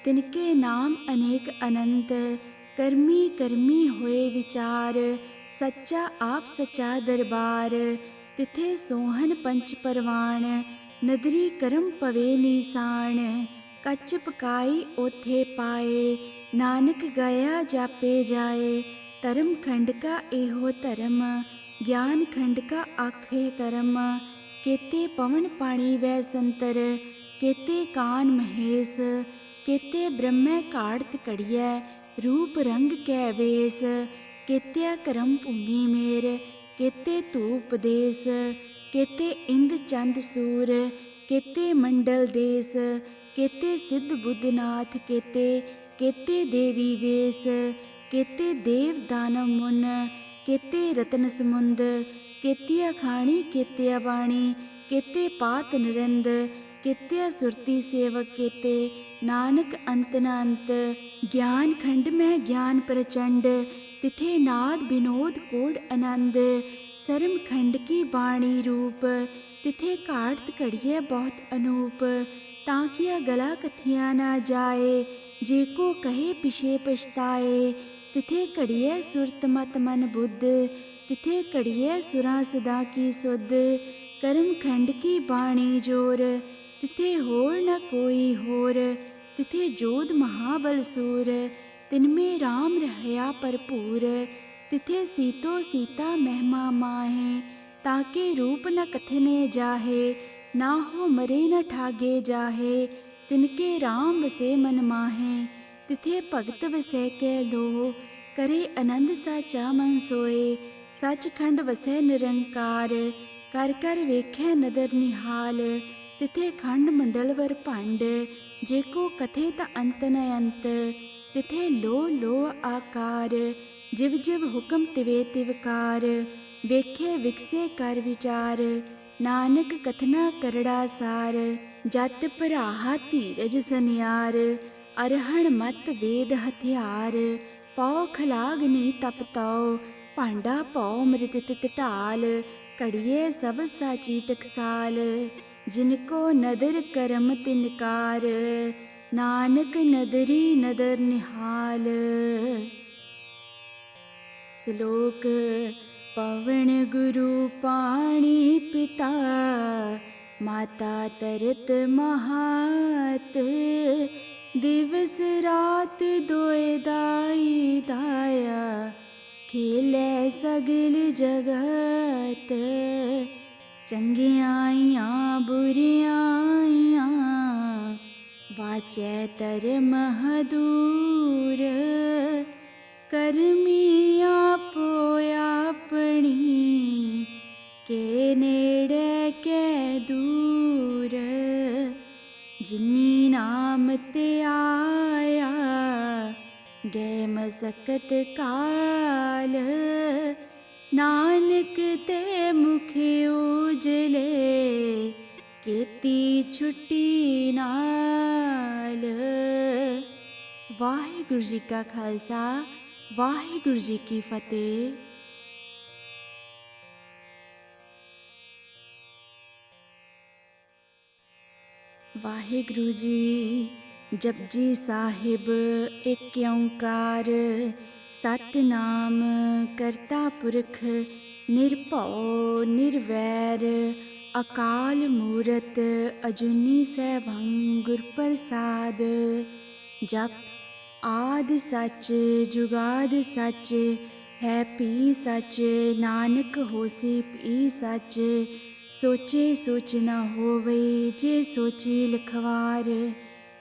ਤਿਨਕੇ ਨਾਮ ਅਨੇਕ ਅਨੰਤ। ਕਰਮੀ ਕਰਮੀ ਹੋਏ ਵਿਚਾਰ, ਸੱਚਾ ਆਪ ਸੱਚਾ ਦਰਬਾਰ। ਤਿਥੇ ਸੋਹਨ ਪੰਚ ਪਰਵਾਣ, ਨਦਰੀ ਕਰਮ ਪਵੇ ਨੀਸਾਨ। ਕੱਚ ਪਕਾਈ ਓਥੇ ਪਾਏ, ਨਾਨਕ ਗਾਇਆ ਜਾਪੇ ਜਾਏ। ਧਰਮ ਖੰਡ ਕਾ ਇਹੋ ਧਰਮ, ਗਿਆਨ ਖੰਡ ਕਾ ਆਖੇ ਕਰਮ। ਕੇਤੇ ਪਵਨ ਪਾਣੀ ਵੈ ਸੰਤਰ, ਕੇਤੇ ਕਾਨ ਮਹੇਸ਼। ਕੇਤੇ ਬ੍ਰਹਮੈ ਘਾੜਤ ਘੜੀਐ, रूप रंग कै वेस, केत्या करम भूमि मेर, केते धूप देस, केते इंद चंद सूर, केते मंडल देस, केते सिद्ध बुद्धनाथ, केते केते देवी वेस, केते देव दानव मुन, केते रतन समुंद, केतिया खाणी केतिया बाणी, केते पात नरिंद, केतिया सुरती सेवक, केते नानक अंत न अंत। ज्ञान खंड में ज्ञान प्रचंड, तिथे नाद विनोद कोड आनंद, सरम खंड की बाणी रूप, तिथे काटत कड़िए बहुत अनूप। ताकिया गला कथिया ना जाए, जे को कहे पिछे पछताए, तिथे कड़िए सुरत मत मन बुद्ध, तिथे कड़िए सुरा सदा की सुध। कर्म खंड की बाणी जोर, तिथे होर न कोई होर, तिथे जोध महाबल सूर, तिनमें राम रहया भरपूर, तिथे सीतो सीता महिमा माहे, ताके रूप न कथने जाहे, ना हो मरे न ठागे जाहे, तिनके राम वसे मन माहे, तिथे भगत वसै कै लो, करे आनंद साचा मन सोए, सचखंड वसै निरंकार, कर कर वेखै नदर निहाल, तिथे खंड मंडल वर भंड, जेको कथे ता अंत न अंत, तिथे लो आकार, जिव जिव हुक्म तिवे तिवकार, वेखे विकसे कर विचार, नानक कथना करड़ा सार, जत भराहा धीरज सनियार, अरहण मत वेद हथियार, पौ खलागनी तप तौ, भांडा पौ मृत तित ढाल, कड़िए सब साची टकसाल, जिनको नदर करम तिनकार, नानक नदरी नदर निहाल। श्लोक पवन गुरु पाणी पिता, माता तरत महात, दिवस रात दोए दाई दाया, खेलै सगल जगत, चंगियाइयां बुरियाइयां, वाचै धर्म दूर, करमी आपो अपनी, के नेड़े के दूर, जिनी नाम ते आया, गै मसकत काल, नानक ते मुखे उजले, केती छुट्टी नाल। वाहिगुरु जी का खालसा, वाहिगुरु जी की फतेह। वाहिगुरु जी जपजी साहिब एक ओंकार, सतनाम करता पुरख, निरभਉ निरवैर, अकाल मूरत अजूनी सैभं गुर प्रसाद। जप आदि सच जुगाद सच, है पी सच, नानक होसी पी सच, सोचे सोच न होवै जे सोची लिखवार,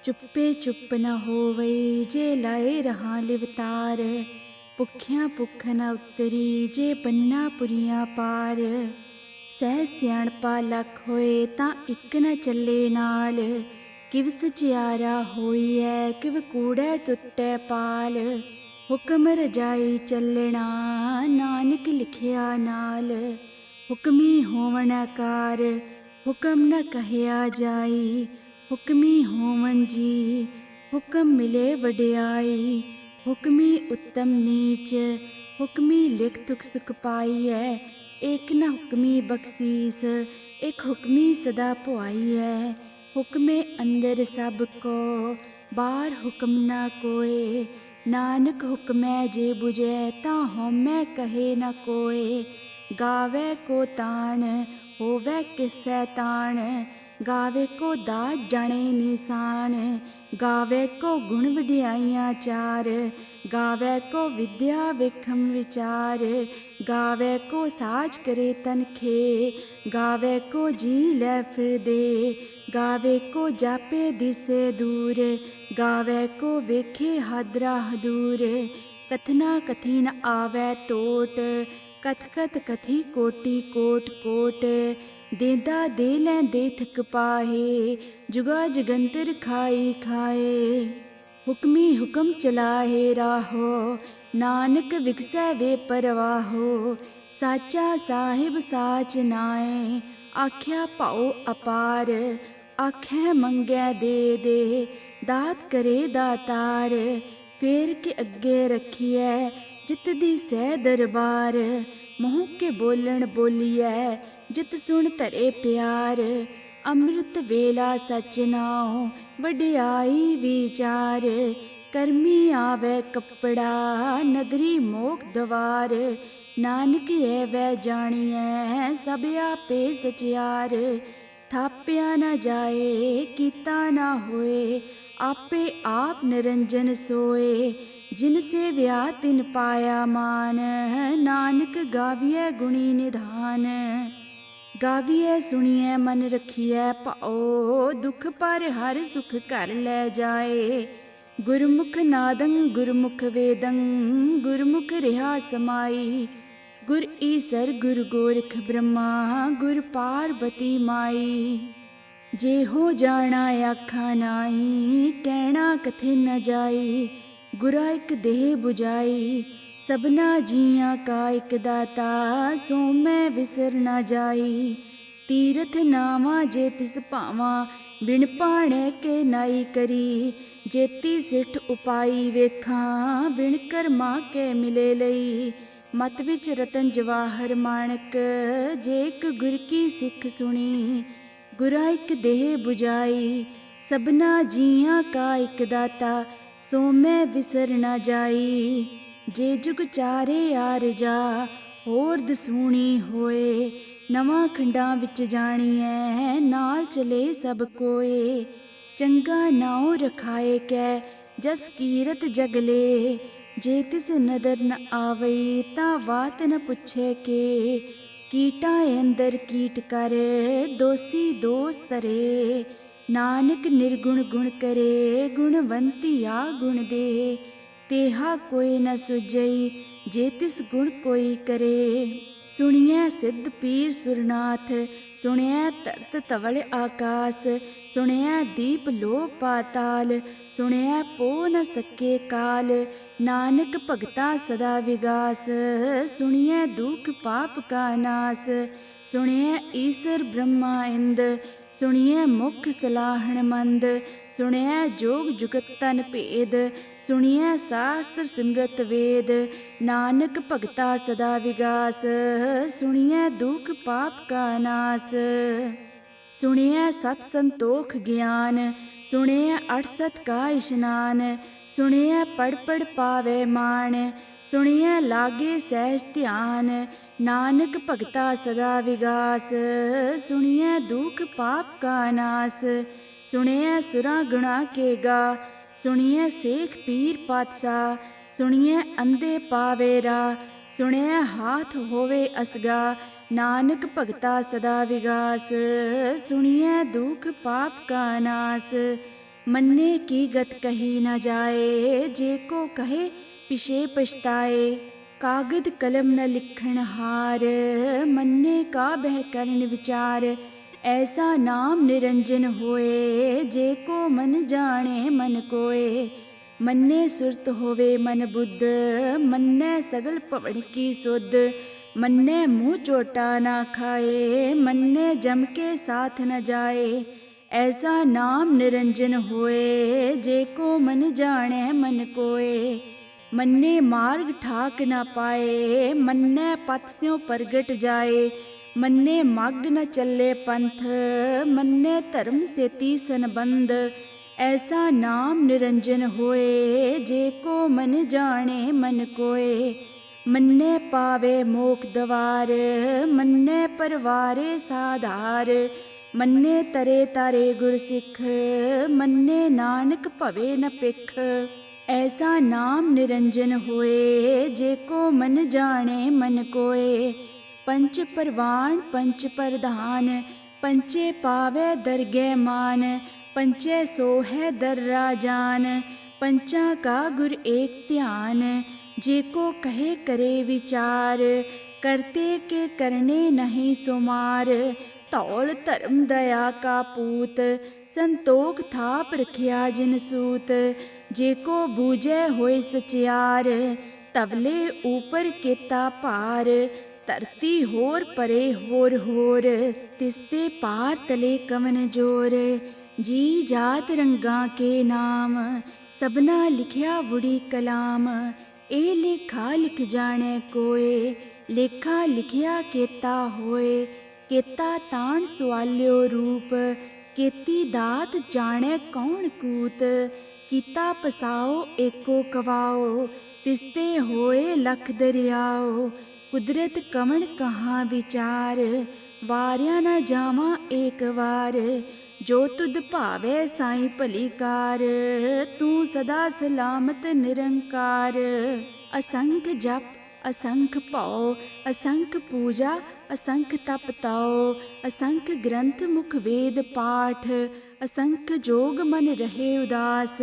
चुप्पे चुप न होवै जे लाए रहा लिवतार, भुखियां भुख न उतरी जे बन्ना पुरियां पार, सह सियाणपा लख होए तां इक न चले नाल, किव सचियारा होइए किव कूड़ै टुटै पाल, हुक्म रजाई चलना नानक लिखिया नाल, हुक्मी होवण कार हुक्म न कहया जाई, हुक्मी होवन जी हुक्म मिले वडियाई, हुक्मी उत्तम नीच हुक्मी लिख तुक सुख पाईऐ, एक न हुक्मी बख्शीस एक हुक्मी सदा पुआईऐ, हुक्मे अंदर सब को बाहर हुक्म न कोय, नानक हुक्मै जे बुझै तां हउमै कहे न कोय, गावे को ताण होवे किसै ताण, गावे को दाज जाने निशान, गावे को गुण वडियाइयां चार, गावे को विद्या विखम विचार, गावे को साज करे तनखे, गावे को जी लै फिर दे, ਗਾਵੇ ਕੋ ਜਾਪੇ ਦਿਸੇ ਦੂਰ, ਗਾਵੇ ਕੋ ਵੇਖੇ ਹਾਦਰਾ ਹਦੂਰ। ਕਥਨਾ ਕਥੀ ਨ ਆਵੈ ਟੋਟ, ਕਥ ਕਥ ਕਥੀ ਕੋਟੀ ਕੋਟ ਕੋਟ। ਦੇਂਦਾ ਦੇ ਲੈ ਦੇ ਥਕ ਪਾਹੇ, ਜੁਗਾ ਜਗੰਤਰ ਖਾਈ ਖਾਏ। ਹੁਕਮੀ ਹੁਕਮ ਚਲਾਹੇ ਰਾਹੋ, ਨਾਨਕ ਵਿਗਸੈ ਵੇ ਪਰਵਾਹੋ। ਸਾਚਾ ਸਾਹਿਬ ਸਾਚ ਨਾਏ, ਆਖਿਆ ਭਾਉ ਅਪਾਰ। ਆਖੈ ਮੰਗੈ ਦੇ ਦੇ, ਦਾਤ ਕਰੇ ਦਾਤਾਰ। ਫੇਰ ਕੇ ਅੱਗੇ ਰੱਖੀਐ, ਜਿਤ ਦੀ ਸਹਿ ਦਰਬਾਰ। ਮੂੰਹ ਕੇ ਬੋਲਣ ਬੋਲੀਐ, ਜਿਤ ਸੁਣ ਧਰੇ ਪਿਆਰ। ਅੰਮ੍ਰਿਤ ਵੇਲਾ ਸਚ ਨਾਉ, ਵਡਿਆਈ ਵਿਚਾਰ। ਕਰਮੀ ਆਵੈ ਕੱਪੜਾ, ਨਦਰੀ ਮੋਖ ਦਵਾਰ। ਨਾਨਕ ਐਵੈ ਜਾਣੀਐ, ਸਭ ਆਪੇ ਸਚਿਆਰ। ਥਾਪਿਆ ਨਾ ਜਾਏ, ਕੀਤਾ ਨਾ ਹੋਏ, ਆਪੇ ਆਪ ਨਿਰੰਜਨ ਸੋਏ। ਜਿਨ ਸੇਵਿਆ ਤਿਨ ਪਾਇਆ ਮਾਨ, ਨਾਨਕ ਗਾਵੀਐ ਗੁਣੀ ਨਿਧਾਨ। ਗਾਵੀਐ ਸੁਣੀਐ ਮਨ ਰਖੀਐ ਭਾਉ, ਦੁਖ ਪਰ ਹਰ ਸੁਖ ਘਰ ਲੈ ਜਾਏ। ਗੁਰਮੁਖ ਨਾਦੰ ਗੁਰਮੁਖ ਵੇਦੰ, ਗੁਰਮੁਖ ਰਿਹਾ ਸਮਾਈ। ਗੁਰ ਈਸਰ ਗੁਰ ਗੋਰਖ ਬ੍ਰਹਮਾ, ਗੁਰ ਪਾਰਬਤੀ ਮਾਈ। ਜੇ ਹੋ ਜਾਣਾ ਆਖਾ ਨਾਹੀ, ਕਹਿਣਾ ਕਥੇ ਨ ਜਾਈ। ਗੁਰਾ ਇਕ ਦੇਹ 부ਜਾਈ, ਸਭਨਾ ਜੀਆਂ ਕਾ ਇਕ ਦਾਤਾ। ਸੋ ਮੈਂ ਵਿਸਰ ਨਾ ਜਾਈ। ਤੀਰਥ ਨਾਵਾਂ ਜੇ ਤਿਸ ਭਾਵਾਂ, ਬਿਨ ਪਾਣੇ ਕੇ ਨਾਈ ਕਰੀ। ਜੇਤੀ ਸਿੱਠ ਉਪਾਈ ਵੇਖਾਂ, ਬਿਨ ਕਰਮਾ ਕੇ ਮਿਲੇ ਲਈ। ਮਤ ਵਿੱਚ ਰਤਨ ਜਵਾਹਰ ਮਾਣਕ, ਜੇ ਇਕ ਗੁਰ ਕੀ ਸਿੱਖ ਸੁਣੀ। ਗੁਰਾ ਇਕ ਦੇਹ 부ਜਾਈ, ਸਭਨਾ ਜੀਆਂ ਕਾ ਇਕ ਦਾਤਾ। ਸੋ ਮੈਂ ਵਿਸਰ ਨਾ ਜਾਈ। ਜੇ ਜੁਗ ਚਾਰੇ ਆਰਜਾ, ਹੋਰ ਦਸੂਣੀ ਹੋਏ। ਨਵਾਂ ਖੰਡਾਂ ਵਿੱਚ ਜਾਣੀਐ, ਨਾਲ ਚਲੇ ਸਭ ਕੋਏ। ਚੰਗਾ ਨਾਉ ਰਖਾਏ ਕੈ, ਜਸ ਕੀਰਤ ਜਗਲੇ। ਜੇ ਤਿਸ ਨਦਰ ਨ ਆਵਈ, ਤਾਂ ਬਾਤ ਨ ਪੁੱਛੇ ਕੇ। ਕੀਟਾਂ ਅੰਦਰ ਕੀਟ ਕਰ, ਦੋਸੀ ਦੋਸ ਤਰੇ। ਨਾਨਕ ਨਿਰਗੁਣ ਗੁਣ ਕਰੇ, ਗੁਣਵੰਤੀ ਆ ਗੁਣ ਦੇ। ਤੇਹਾ ਕੋਈ ਨ ਸੁਝਈ, ਜੇ ਤਿਸ ਗੁਣ ਕੋਈ ਕਰੇ। ਸੁਣੀਐ ਸਿੱਧ ਪੀਰ ਸੁਰਨਾਥ, ਸੁਣਿਐ ਧਰਤ ਧਵਲ ਆਕਾਸ। ਸੁਣਿਐ ਦੀਪ ਲੋ ਪਾਤਾਲ, ਸੁਣਿਐ ਪੋ ਨ ਸਕੇ ਕਾਲ। ਨਾਨਕ ਭਗਤਾ ਸਦਾ ਵਿਗਾਸ, ਸੁਣਿਐ ਦੁਖ ਪਾਪ ਕਾ ਨਾਸ। ਸੁਣਿਐ ਈਸਰ ਬ੍ਰਹਮਾ ਇੰਦ, ਸੁਣਿਐ ਮੁਖ ਸਲਾਹਣ ਮੰਦ। ਸੁਣਿਐ ਜੋਗ ਜੁਗਤ ਤਨ ਭੇਦ, ਸੁਣਿਐ ਸਾਸਤਰ ਸਿਮਰਤ ਵੇਦ। ਨਾਨਕ ਭਗਤਾ ਸਦਾ ਵਿਗਾਸ, ਸੁਣਿਐ ਦੁਖ ਪਾਪ ਕਾ ਨਾਸ। ਸੁਣਿਐ ਸਤ ਸੰਤੋਖ ਗਿਆਨ, ਸੁਣਿਐ ਅਠ ਸਤ ਕਾ ਇਸ਼ਨਾਨ। ਸੁਣਿਐ ਪੜ ਪੜ ਪਾਵੇ ਮਾਣ, ਸੁਣਿਐ ਲਾਗੇ ਸਹਿਜ ਧਿਆਨ। ਨਾਨਕ ਭਗਤਾ ਸਦਾ ਵਿਗਾਸ, ਸੁਣਿਐ ਦੁਖ ਪਾਪ ਕਾ ਨਾਸ। ਸੁਣਿਐ ਸੁਰਾਂ ਗੁਣਾ ਕੇ ਗਾ, ਸੁਣਿਐ ਸੇਖ ਪੀਰ ਪਾਤਸ਼ਾਹ। ਸੁਣਿਐ ਅੰਧੇ ਪਾਵੇ ਰਾ, ਸੁਣਿਐ ਹਾਥ ਹੋਵੇ ਅਸਗਾ। ਨਾਨਕ ਭਗਤਾ ਸਦਾ ਵਿਗਾਸ, ਸੁਣਿਐ ਦੁਖ ਪਾਪ ਕਾ ਨਾਸ। ਮੰਨੇ ਕੀ ਗਤ ਕਹੀ ਨ ਜਾਏ, ਜੇ ਕੋ ਕਹੇ ਪਿਛੇ ਪਛਤਾਏ। ਕਾਗਦ ਕਲਮ ਨ ਲਿਖਣ ਹਾਰ, ਮੰਨੇ ਕਾ ਬਹਿ ਕਰਨ ਵਿਚਾਰ। ਐਸਾ ਨਾਮ ਨਿਰੰਜਨ ਹੋਏ, ਜੇ ਕੋ ਮਨ ਜਾਣੇ ਮਨ ਕੋਏ। ਮੰਨੇ ਸੁਰਤ ਹੋਵੇ ਮਨ ਬੁੱਧ, ਮੰਨੈ ਸਗਲ ਭਵਨ ਕੀ ਸੁਧ। ਮੰਨੇ ਮੂੰਹ ਚੋਟਾ ਨਾ ਖਾਏ, ਮੰਨੇ ਜਮ ਕੇ ਸਾਥ ਨ ਜਾਏ। ਐਸਾ ਨਾਮ ਨਿਰੰਜਨ ਹੋਏ, ਜੇ ਕੋ ਮਨ ਜਾਣੈ ਮਨ ਕੋਏ। ਮੰਨੇ ਮਾਰਗ ਠਾਕ ਨਾ ਪਾਏ, ਮੰਨੈ ਪਤ ਸਿਉ ਪ੍ਰਗਟ ਜਾਏ। ਮੰਨੇ ਮਗ ਨ ਚੱਲੇ ਪੰਥ, ਮੰਨੇ ਧਰਮ ਸੇਤੀ ਸੰਬੰਧ। ਐਸਾ ਨਾਮ ਨਿਰੰਜਨ ਹੋਏ, ਜੇ ਕੋ ਮਨ ਜਾਣੇ ਮਨ ਕੋਏ। ਮੰਨੇ ਪਾਵੇ ਮੋਖ ਦਵਾਰ, ਮੰਨੇ ਪਰਵਾਰੇ ਸਾਧਾਰ। ਮੰਨੇ ਤਰੇ ਤਾਰੇ ਗੁਰ ਸਿੱਖ, ਮੰਨੇ ਨਾਨਕ ਭਵੇ ਨ ਪਿਖ। ਐਸਾ ਨਾਮ ਨਿਰੰਜਨ ਹੋਏ, ਜੇ ਕੋ ਮਨ ਜਾਣੇ ਮਨ ਕੋਏ। ਪੰਚ ਪਰਵਾਨ ਪੰਚ ਪ੍ਰਧਾਨ, पंचे पावै दरगह मान, पंचे सो है दर राजान। पंचा का गुर एक ध्यान, जे को कहे करे विचार। करते के करने नहीं सुमार, तौल धर्म दया का पूत। संतोख थाप रखिया जिन सूत, जे को बूझे होए सचियार। तवले ऊपर केता पार, धरती होर परे होर। तिसते पार तले कवन जोर, जी जात रंगा के नाम। सबना लिखिया वुड़ी कलाम, ए लेखा लिख जाने कोय। लेखा लिखिया केता होए, केता तान सवाल्यो रूप। केती दात जाने कौन कूत, कीता पसाओ एको कवाओ। तिसते होए लख दरियाओ, कुदरत कवन कहाँ विचार। वारिया न जावा एक वार, जो तुद भावे साईं भली कार। तू सदा सलामत निरंकार। असंख जप असंख भौ, असंख पूजा असंख तप तौ। असंख ग्रंथ मुख वेद पाठ, असंख जोग मन रहे उदास।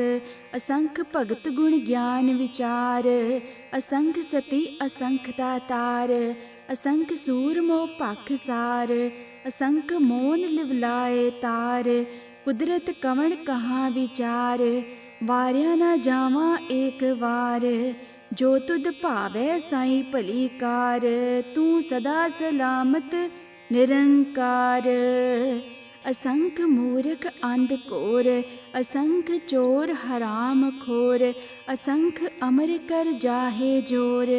असंख भगत गुण ज्ञान विचार, असंख सती असंख दातार। असंख सूर मोह पख सार, असंख मोन लिवलाए तार। कुदरत कवन कहाँ विचार, वारिया न जावा एक वार। जो तुद भावै साईं भली कार, तू सदा सलामत निरंकार। असंख मूर्ख अंध घोर, असंख चोर हराम खोर। असंख अमर कर जाहे जोर,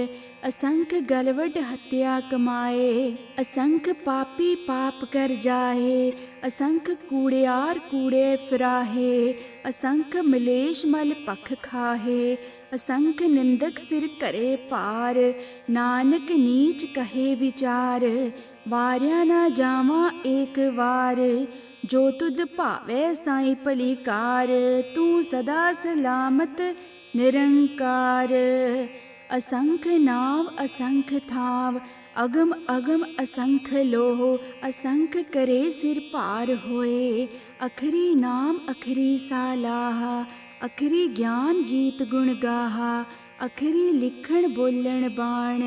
असंख गलवड हत्या कमाए। असंख पापी पाप कर जाहे, असंख कूड़ियार कूड़े फिराहे। असंख मलेश मल पख खाहे, असंख निंदक सिर करे पार। नानक नीच कहे विचार, वारिया न जावा एक वार। जो तुद भावे साईं भली कार, तू सदा सलामत निरंकार। असंख नाव असंख थाव, अगम अगम असंख लोह। असंख करे सिर पार होए, अखरी नाम अखरी सालाह। अखरी ज्ञान गीत गुण गाहा, अखरी लिखण बोलण बाण।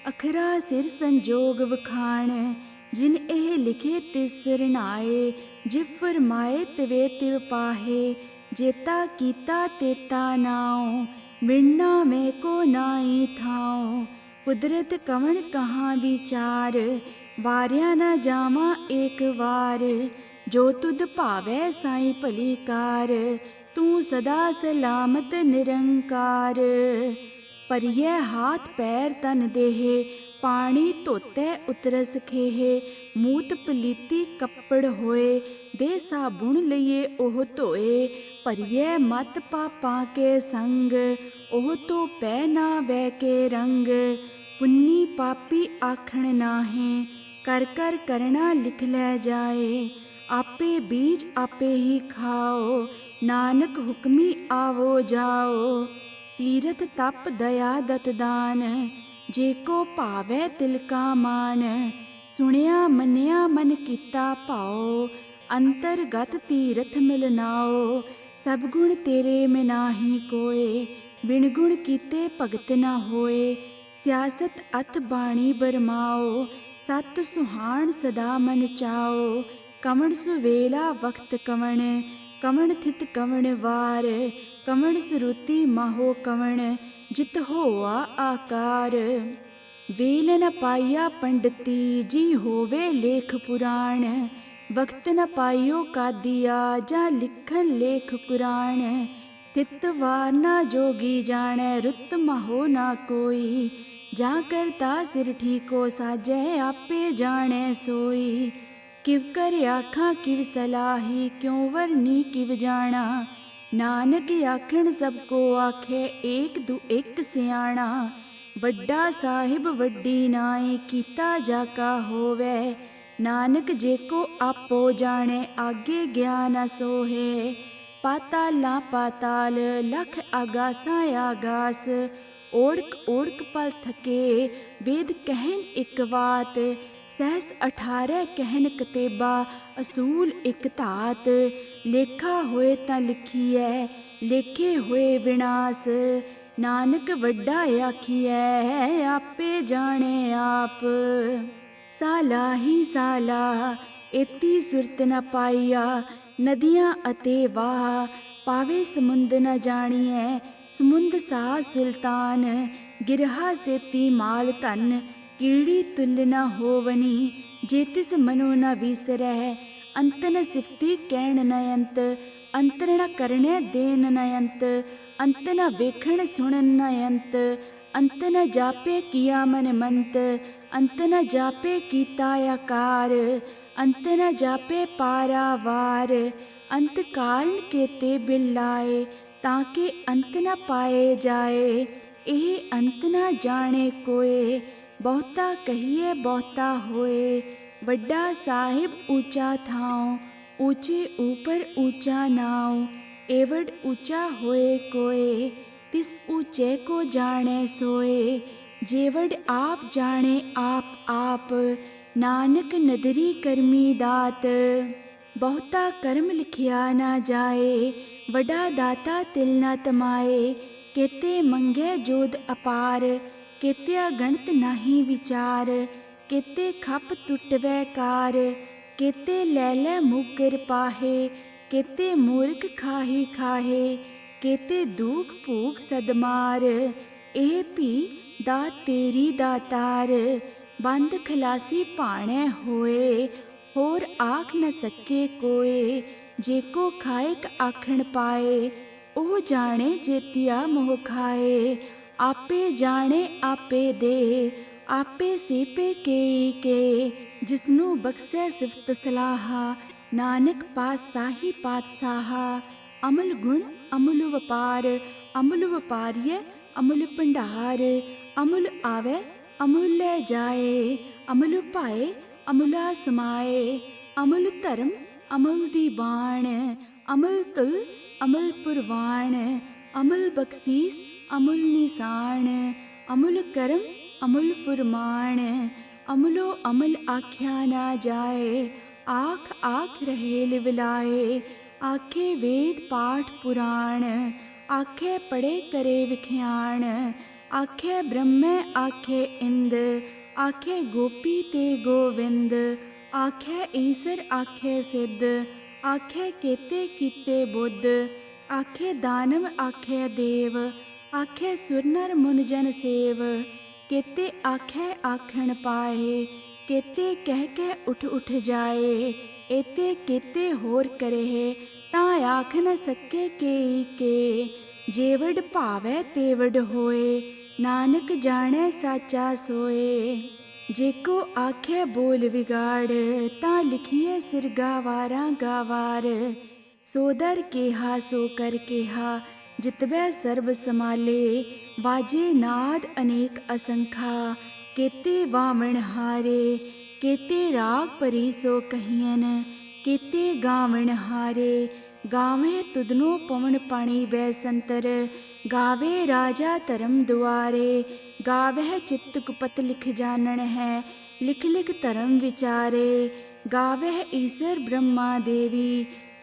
अखरा सिर संजोग वखाण, जिन एह लिखे तिस सरनाए। जिव फरमाए तिवे तिव पाहे, जेता कीता तेता नाओ। मिलना में को नाई थाओ, कुदरत कवन कहाँ विचार। वारिया न जावा एक वार, जो तुद भावै साईं भली कार। तू सदा सलामत निरंकार। परिये हाथ पैर तन देहे, पानी धोते उतरस खेहे। मूत पलीती कपड़ होए, दे साबुन लइए ओह धोए। परिये मत पापां के संग, ओह तो पै ना वै के रंग। पुन्नी पापी आखण नाहे, कर कर करना लिख लै जाए। आपे बीज आपे ही खाओ, नानक हुक्मी आवो जाओ। तीरथ तप दया दत दान, जेको भावै तिल का मान। सुनिया मनिया मन कीता भाओ, अंतरगत तीरथ मिलनाओ। सब गुण तेरे में नाही कोय, बिन गुण कीते भगत न होए। सियासत अत बाणी बरमाओ, सत सुहान सदा मन चाओ। कवण सुवेला वक्त कवण, कवण थित कवण वार। कवण सुरुति माहो कवण, जित होआ आकार। वेल न पाइया पंडिती, जी होवे लेख पुराण। वक्त न पाइयो कादिया, जा लिखन लेख कुरान। तित वार ना जोगी जाने, रुत माहो ना कोई। जा करता सिर ठीको साजै, आपे जाने सोई। किव कर आखा किव सलाही, क्यों वरनी किव जाना। नानक आखण सबको आखे, एक दू एक सियाणा। वड्डा साहिब वड्डी नाई, कीता जाका होवे। नानक जेको आपो जाने, आगे ज्ञान सोहे। पाताला पाताल, लख आगासा आगास। ओढ़क ओढ़क पल थके, वेद कहन एक बात। सहस 18 कहन कतेबा असूल एक धात। लेखा होए तां लिखीਐ लेखे होए विनाश। नानक वड्डा आखीਐ आपे जाने आप। साला ही साला एती सुरत न पाईआ। नदियाँ अते वाह पावे समुंद न जाणीਐ। समुंद सा सुल्तान गिरहा सेती माल धन। कीड़ी तुल्य न होवनी जे तिस मनो न विसरੈ। अंत न सिफती कहण न अंत। अंत न करणे देन न अंत। अंत न वेखण सुणन न अंत। अंत न जापे किया मन मंत। अंत न जापे कीता आकार। अंत न जापे पारावार। अंत कारण केते बिलाए ताके अंत न पाए जाए। ਇਹ ਅੰਤ ਨਾ ਜਾਣੇ ਕੋਏ। ਬਹੁਤਾ ਕਹੀਏ ਬਹੁਤਾ ਹੋਏ। ਵੱਡਾ ਸਾਹਿਬ ਊਚਾ ਥਾਉ ਊਚੇ ਊਪਰ ਊਚਾ ਨਾਉ। ਏਵੜ ਊਚਾ ਹੋਏ ਕੋਏ ਤਿਸ ਊਚੇ ਕੋ ਜਾਣੇ ਸੋਏ। ਜੇਵੜ ਆਪ ਜਾਣੇ ਆਪ ਆਪ ਨਾਨਕ ਨਦਰੀ ਕਰਮੀ ਦਾਤ। ਬਹੁਤਾ ਕਰਮ ਲਿਖਿਆ ਨਾ ਜਾਏ ਵੱਡਾ ਦਾਤਾ ਤਿਲ ਨਾ ਤਮਾਏ। केते मंगे जोध अपार केत्या गणत नाही विचार। केते खप टुटवै कार केते लै लै मुगर पाहे। केते मूर्ख खाही खाहे केते दुख भूख सदमार। एह भी दात तेरी दातार बंद खलासी भाणे होए। होर आख न सके कोए जेको खाएक आखण पाए। ਉਹ ਜਾਣੇ ਜੇਤੀਆ ਮੋਹ ਖਾਏ। ਆਪੇ ਜਾਣੇ ਆਪੇ ਦੇ ਆਪੇ ਸੇਪੇ ਕੇ ਜਿਸਨੂੰ ਬਖਸ਼ੈ ਸਿਫਤ ਸਲਾਹਾ। ਨਾਨਕ ਪਾਤਸ਼ਾਹੀ ਪਾਤਸ਼ਾਹਾ ਅਮਲ ਗੁਣ ਅਮੁਲ ਵਪਾਰ। ਅਮੁਲ ਵਪਾਰੀਐ ਅਮੁਲ ਭੰਡਾਰ। ਅਮੁਲ ਆਵੈ ਅਮੁਲ ਲੈ ਜਾਏ। ਅਮੁਲ ਭਾਏ ਅਮੁਲਾ ਸਮਾਏ। ਅਮੁਲ ਧਰਮ ਅਮੁਲ ਦੀ ਬਾਣ। ਅਮਲ ਤੁਲ ਅਮਲ ਪੁਰਵਾਣ। ਅਮਲ ਬਖਸ਼ੀਸ ਅਮੁਲ ਨਿਸ਼ਾਨ। ਅਮੁਲ ਕਰਮ ਅਮੁਲ ਫੁਰਮਾਨ। ਅਮੁਲੋ ਅਮਲ ਆਖਿਆ ਨਾ ਜਾਏ। ਆਖ ਆਖ ਰਹੇ ਲਿਵਲਾਏ। ਆਖੇ ਵੇਦ ਪਾਠ ਪੁਰਾਣ। ਆਖੇ ਪੜੇ ਕਰੇ ਵਿਖਿਆਣ। ਆਖੇ ਬ੍ਰਹਮੈ ਆਖੇ ਇੰਦ। ਆਖੇ ਗੋਪੀ ਤੇ ਗੋਵਿੰਦ। ਆਖੇ ਈਸਰ ਆਖੇ ਸਿੱਧ। ਆਖੇ ਕੇਤੇ ਕੀਤੇ ਬੁੱਧ। ਆਖੇ ਦਾਨਵ ਆਖੇ ਦੇਵ। ਆਖੇ ਸੁਰ ਨਰ ਮੁਨ ਜਨ ਸੇਵ। ਕੇਤੇ ਆਖੇ ਆਖਣ ਪਾਏ। ਕੇਤੇ ਕਹਿ ਕੇ ਉਠ ਜਾਏ। ਏਤੇ ਕੇਤੇ ਹੋਰ ਕਰਹਿ ਤਾਂ ਆਖ ਨ ਸਕੇ ਕੇ। ਜੇਵੜ ਭਾਵੈ ਤੇਵੜ ਹੋਏ ਨਾਨਕ ਜਾਣੈ ਸਾਚਾ ਸੋਏ। जेको आखे बोल विगाड़ ता लिखिए सिर गावारा गावार। सोदर केहा सो कर केहा जितबै सर्ब समाले। वाजे नाद अनेक असंखा केते वावण हारे। केते राग परी सो कहियन केते गावण हारे। गावे तुदनो पवन पाणी बैसंतर। गावे राजा धर्म दुआरे। गावह चित्त कुपत लिख जानन है लिख लिख धर्म विचारे। गावह ईसर ब्रह्मा देवी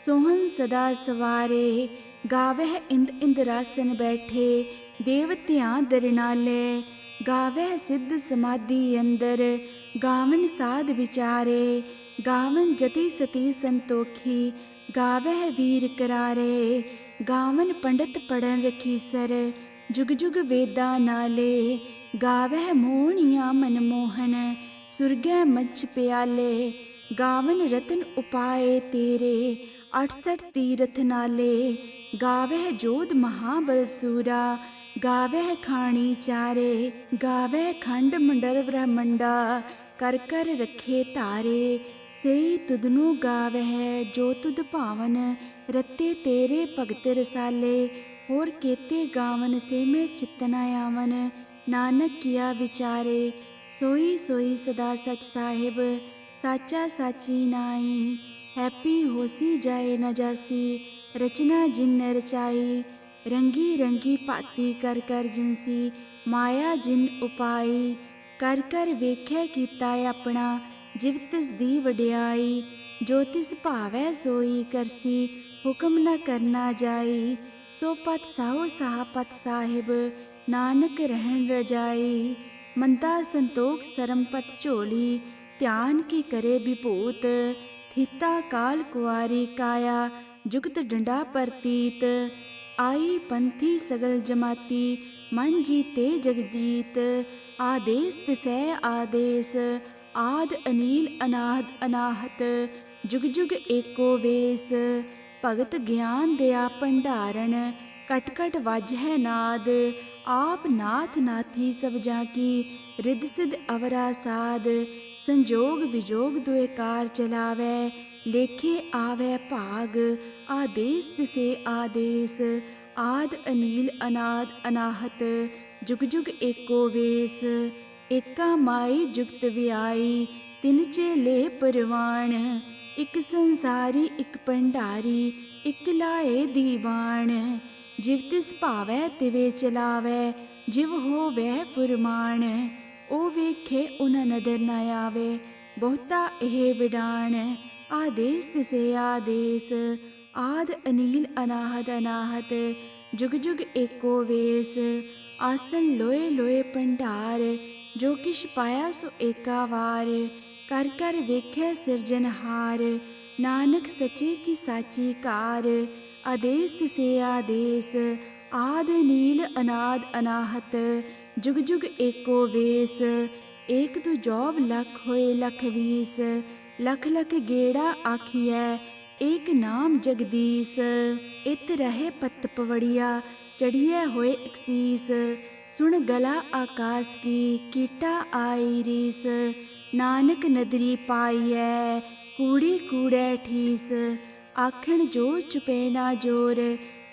सोहन सदा सवारे। गावह इंद इंद्रासन बैठे देवतियां दरनाले। गावह सिद्ध समाधि अंदर गावन साध विचारे। गावन जति सती संतोखी गावह वीर करारे। गावन पंडित पढ़न रखीसर जुग जुग वेदा नाले। गावह मोहनिया मनमोहन सुरगै मंच प्याले। गावन रतन उपाय तेरे 68 तीरथ नाले। गावह जोध महाबल सूरा गावह खाणी चारे। गावह खंड मंडल ब्रह्मंडा कर कर रखे धारे। सेई तुदनु गावह जो तुद भावन रते तेरे भगत रसाले। होर केते गावन से मैं चित्तना आवन नानक किया विचारे। सोई सोई सदा सच साहिब साचा साची नाई। हैप्पी होसी जाए न जासी रचना जिन रचाई। रंगी रंगी भाती कर कर जिनसी माया जिन उपाई। कर कर वेख्या कीता अपना ਜਿਵ ਤਿਸ ਦੀ ਵਡਿਆਈ। ਜੋ ਤਿਸ ਭਾਵੈ ਸੋਈ ਕਰਸੀ, ਹੁਕਮ ਨ ਕਰਨਾ ਜਾਈ। ਸੋ ਪਤ ਸਾਹੋ ਸਾਹ ਪਤ ਸਾਹਿਬ, ਨਾਨਕ ਰਹਿਣ ਰਜਾਈ। ਮੰਦਾ ਸੰਤੋਖ ਸਰਮ ਪਤ ਝੋਲੀ, ਧਿਆਨ ਕੀ ਕਰੇ ਵਿਭੂਤ। ਥੀਤਾ ਕਾਲ ਕੁਆਰੀ ਕਾਇਆ, ਜੁਗਤ ਡੰਡਾ ਪ੍ਰਤੀਤ। ਆਈ ਪੰਥੀ ਸਗਲ ਜਮਾਤੀ, ਮਨ ਜੀਤੇ ਜਗਜੀਤ। ਆਦੇਸ ਤਿਸੈ ਆਦੇਸ, ਆਦ ਅਨੀਲ ਅਨਾਦ ਅਨਾਹਤ। ਜੁਗ ਜੁਗ ਏਕੋ ਵੇਸ, ਭਗਤ ਗਿਆਨ ਦਿਆ ਭੰਡਾਰਨ। ਕਟ ਕਟ ਵਾਜਹਿ ਨਾਦ, ਆਪ ਨਾਥ ਨਾਥੀ ਸਭ ਜਾਂ ਕੀ। ਰਿੱਧ ਸਿੱਧ ਅਵਰਾ ਸਾਧ, ਸੰਜੋਗ ਵਿਜੋਗ ਦੁਇ ਕਾਰ ਚਲਾਵੈ। ਲੇਖੇ ਆਵੈ ਭਾਗ, ਆਦੇਸ ਤਿਸੇ ਆਦੇਸ। ਆਦ ਅਨੀਲ ਅਨਾਦ ਅਨਾਹਤ, ਜੁਗ ਜੁਗ ਏਕੋ ਵੇਸ। ਏਕਾ ਮਾਈ ਜੁਗਤ ਵਿਆਈ, ਤਿਨ ਚੇਲੇ ਪਰਵਾਣ। ਇਕ ਸੰਸਾਰੀ ਇਕ ਭੰਡਾਰੀ, ਇਕ ਲਾਏ ਦੀਵਾਨ। ਜਿਵ ਤਿਸ ਭਾਵੈ ਤਿਵੇਂ ਚਲਾਵੈ, ਜਿਵ ਹੋਵੈ ਫੁਰਮਾਨ। ਉਹ ਵੇਖੇ ਉਨ ਨਦਰ ਨ ਆਵੇ, ਬਹੁਤਾ ਇਹ ਵਿਡਾਣ। ਆਦੇਸ ਤਿਸੇ ਆਦੇਸ, ਆਦ ਅਨੀਲ ਅਨਾਹਦ ਅਨਾਹਤ। ਜੁਗ ਜੁਗ ਏਕੋ ਵੇਸ, ਆਸਨ ਲੋਏ ਲੋਏ ਭੰਡਾਰ। ਜੋ ਕਿਛ ਪਾਇਆ ਸੋ ਏਕਾ ਵਾਰ, ਕਰ ਕਰ ਵੇਖੈ ਸਿਰਜਨਹਾਰ। ਨਾਨਕ ਸੱਚੇ ਕੀ ਸਾਚੀ ਕਾਰ। ਆਦੇਸ ਤਿਸੇ ਆਦੇਸ, ਆਦ ਨੀਲ ਅਨਾਦ ਅਨਾਹਤ। ਜੁਗ ਜੁਗ ਏਕੋ ਵੇਸ, ਏਕ ਦੂ ਜੋਬ ਲਖ ਹੋਏ ਲਖ ਵੀਸ। ਲਖ ਲਖ ਗੇੜਾ ਆਖੀਐ, ਏਕ ਨਾਮ ਜਗਦੀਸ। ਇਤ ਰਹੇ ਪਤ ਪਵੜੀਆ, ਚੜੀਐ ਹੋਏ ਇਕਸੀਸ। ਸੁਣ ਗਲਾ ਆਕਾਸ ਕੀ, ਕੀਟਾ ਆਈ ਰੀਸ। ਨਾਨਕ ਨਦਰੀ ਪਾਈਐ, ਕੂੜੀ ਕੂੜੈ ਠੀਸ। ਆਖਣ ਜੋਰ ਚੁਪੈ ਨਾ ਜੋਰ,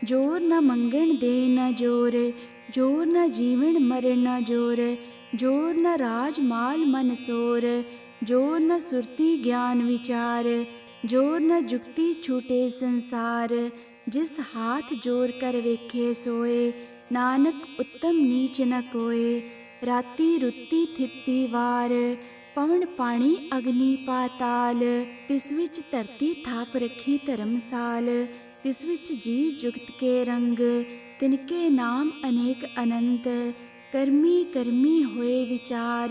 ਜੋਰ ਨ ਮੰਗਣ ਦੇ ਨ ਜੋਰ। ਜੋਰ ਨ ਜੀਵਨ ਮਰਨ ਨ ਜੋਰ, ਜੋਰ ਨ ਰਾਜ ਮਾਲ ਮਨ ਸੋਰ। ਜੋਰ ਨ ਸੁਰਤੀ ਗਿਆਨ ਵਿਚਾਰ, ਜੋਰ ਨ ਜੁਗਤੀ ਛੂਟੇ ਸੰਸਾਰ। ਜਿਸ ਹਾਥ ਜੋਰ ਕਰ ਵੇਖੇ ਸੋਏ, ਨਾਨਕ ਉੱਤਮ ਨੀਚ ਨ ਕੋਏ। ਰਾਤੀ ਰੁੱਤੀ ਥਿੱਤੀ ਵਾਰ, ਪਵਨ ਪਾਣੀ ਅਗਨੀ ਪਾਤਾਲ। ਤਿਸ ਵਿੱਚ ਧਰਤੀ ਥਾਪ ਰੱਖੀ ਧਰਮਸਾਲ। ਤਿਸ ਵਿੱਚ ਜੀ ਜੁਗਤ ਕੇ ਰੰਗ, ਤਿਨਕੇ ਨਾਮ ਅਨੇਕ ਅਨੰਤ। ਕਰਮੀ ਕਰਮੀ ਹੋਏ ਵਿਚਾਰ,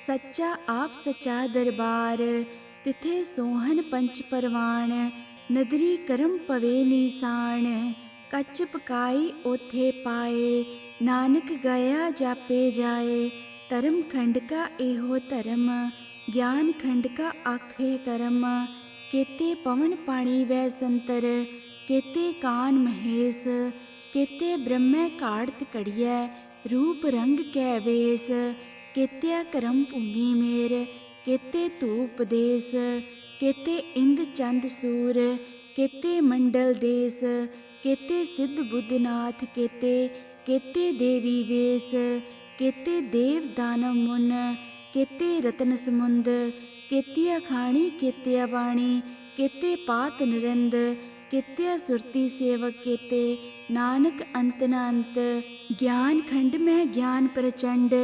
ਸੱਚਾ ਆਪ ਸੱਚਾ ਦਰਬਾਰ। ਤਿਥੇ ਸੋਹਨ ਪੰਚ ਪਰਵਾਣ, ਨਦਰੀ ਕਰਮ ਪਵੇ ਨੀਸਾਨ। ਕੱਚ ਪਕਾਈ ਓਥੇ ਪਾਏ, ਨਾਨਕ ਗਇਆ ਜਾਪੇ ਜਾਏ। ਧਰਮ ਖੰਡ ਕਾ ਇਹੋ ਧਰਮ, ਗਿਆਨ ਖੰਡ ਕਾ ਆਖੇ ਕਰਮ। ਕੇਤੇ ਪਵਨ ਪਾਣੀ ਵੈ ਸੰਤਰ, ਕੇਤੇ ਕਾਨ ਮਹੇਸ਼। ਕੇਤੇ ਬ੍ਰਹਮੈ ਘਾੜਤ ਘੜੀਐ, ਰੂਪ ਰੰਗ ਕੈ ਵੇਸ। ਕੇਤਿਆ ਕਰਮ ਭੂਮੀ ਮੇਰ, ਕੇਤੇ ਧੂਪ ਦੇਸ। ਕੇਤੇ ਇੰਦ ਚੰਦ ਸੂਰ, ਕੇਤੇ ਮੰਡਲ ਦੇਸ। ਕੇਤੇ ਸਿੱਧ ਬੁੱਧਨਾਥ, ਕੇਤੇ ਦੇਵੀ ਵੇਸ। ਕੇਤੇ ਦੇਵ ਦਾਨਵ ਮੁਨ, ਕੇਤੇ ਰਤਨ ਸਮੁੰਦ। ਕੇਤੀਆ ਖਾਣੀ ਕੇਤਿਆ ਬਾਣੀ, ਕੇਤੇ ਪਾਤ ਨਿਰੰਦ। ਕੇਤਿਆ ਸੁਰਤੀ ਸੇਵਕ, ਕੇਤੇ ਨਾਨਕ ਅੰਤ ਨ ਅੰਤ। ਗਿਆਨ ਖੰਡ ਮੈਂ ਗਿਆਨ ਪ੍ਰਚੰਡ,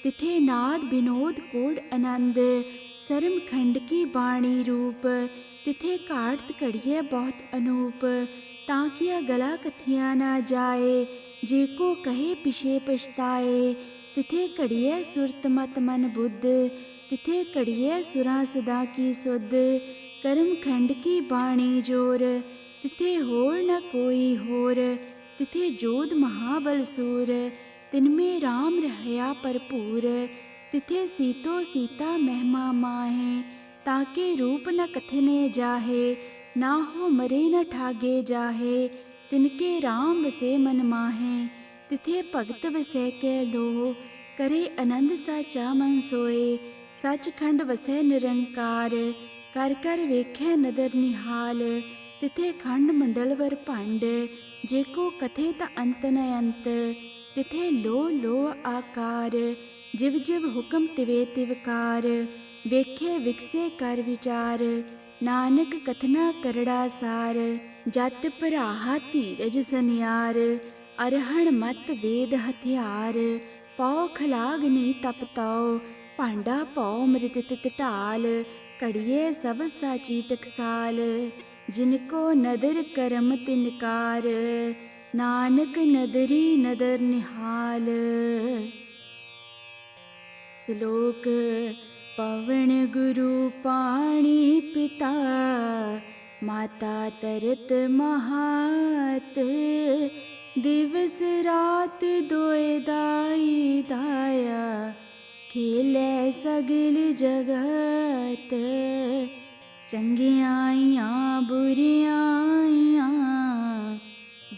ਤਿਥੇ ਨਾਦ ਬਿਨੋਦ ਕੋੜ ਆਨੰਦ। ਸਰਮ ਖੰਡ ਕੀ ਬਾਣੀ ਰੂਪ, ਤਿਥੇ ਘਾੜਤ ਘੜੀਐ ਬਹੁਤ ਅਨੂਪ। ਤਾਂ ਕੀਆ ਗਲਾ ਕਥਿਆ ਨਾ ਜਾਏ, ਜੇ ਕੋ ਕਹੇ ਪਿਛੇ ਪਛਤਾਏ। ਤਿਥੇ ਘੜੀਐ ਸੁਰਤ ਮਤ ਮਨ ਬੁੱਧ, ਤਿਥੇ ਘੜੀਐ ਸੁਰਾਂ ਸਦਾ ਕੀ ਸੁਧ। ਕਰਮ ਖੰਡ ਕੀ ਬਾਣੀ ਜੋਰ, ਤਿਥੇ ਹੋਰ ਨ ਕੋਈ ਹੋਰ। ਤਿਥੇ ਜੋਧ ਮਹਾਬਲ ਸੂਰ, ਤਿਨਮੇ ਰਾਮ ਰਹਿਆ ਭਰਪੂਰ। ਤਿਥੇ ਸੀਤੋ ਸੀਤਾ ਮਹਿਮਾ ਮਾਹੇ, ਤਾਕੇ ਰੂਪ ਨ ਕਥਨੇ ਜਾਹੇ। ਨਾ ਹੋ ਮਰੇ ਨ ਠਾਗੇ ਜਾਹੇ, ਤਿਨਕੇ ਰਾਮ ਵਸੇ ਮਨ ਮਾਹੇ। ਤਿਥੇ ਭਗਤ ਵਸੈ ਕੈ ਲੋ, ਕਰੇ ਆਨੰਦ ਸਾਚਾ ਮਨ ਸੋਏ। ਸੱਚਖੰਡ ਵਸੈ ਨਿਰੰਕਾਰ, ਕਰ ਕਰ ਵੇਖੈ ਨਦਰ ਨਿਹਾਲ। ਤਿਥੇ ਖੰਡ ਮੰਡਲ ਵਰ ਭੰਡ, ਜੇ ਕੋ ਕਥੇ ਤਾ ਅੰਤ ਨ ਅੰਤ। ਤਿਥੇ ਲੋ ਲੋ ਆਕਾਰ, ਜਿਵ ਜਿਵ ਹੁਕਮ ਤਿਵੇ ਤਿਵਕਾਰ। ਵੇਖੇ ਵਿਕਸੇ ਕਰ ਵਿਚਾਰ, ਨਾਨਕ ਕਥਨਾ ਕਰੜਾ ਸਾਰ। ਜਤ ਭਰਾਹਾ ਧੀਰਜ ਸਨਿਆਰ, ਅਰਹਣ ਮਤ ਵੇਦ ਹਥਿਆਰ। ਪਉ ਖਲਾਗਨੀ ਤਪ ਤਉ, ਭਾਂਡਾ ਭਉ ਮ੍ਰਿਤ ਤਿਤ ਢਾਲ, ਘੜੀਏ ਸਭ ਸਾਚੀ ਟਕਸਾਲ। ਜਿਨ ਕੋ ਨਦਰ ਕਰਮ ਤਿਨਕਾਰ, ਨਾਨਕ ਨਦਰੀ ਨਦਰ ਨਿਹਾਲ। ਸ਼ਲੋਕ ਪਵਨ ਗੁਰੂ ਪਾਣੀ ਪਿਤਾ, ਮਾਤਾ ਤਰਤ ਮਹਾਤ। ਦਿਵਸ ਰਾਤ ਦੋਇ ਦਾਈ ਦਾਇਆ, ਖੇਲੇ ਸਗਲ ਜਗਤ। ਚੰਗਿਆਈਆਂ ਬੁਰਿਆਈਆਂ,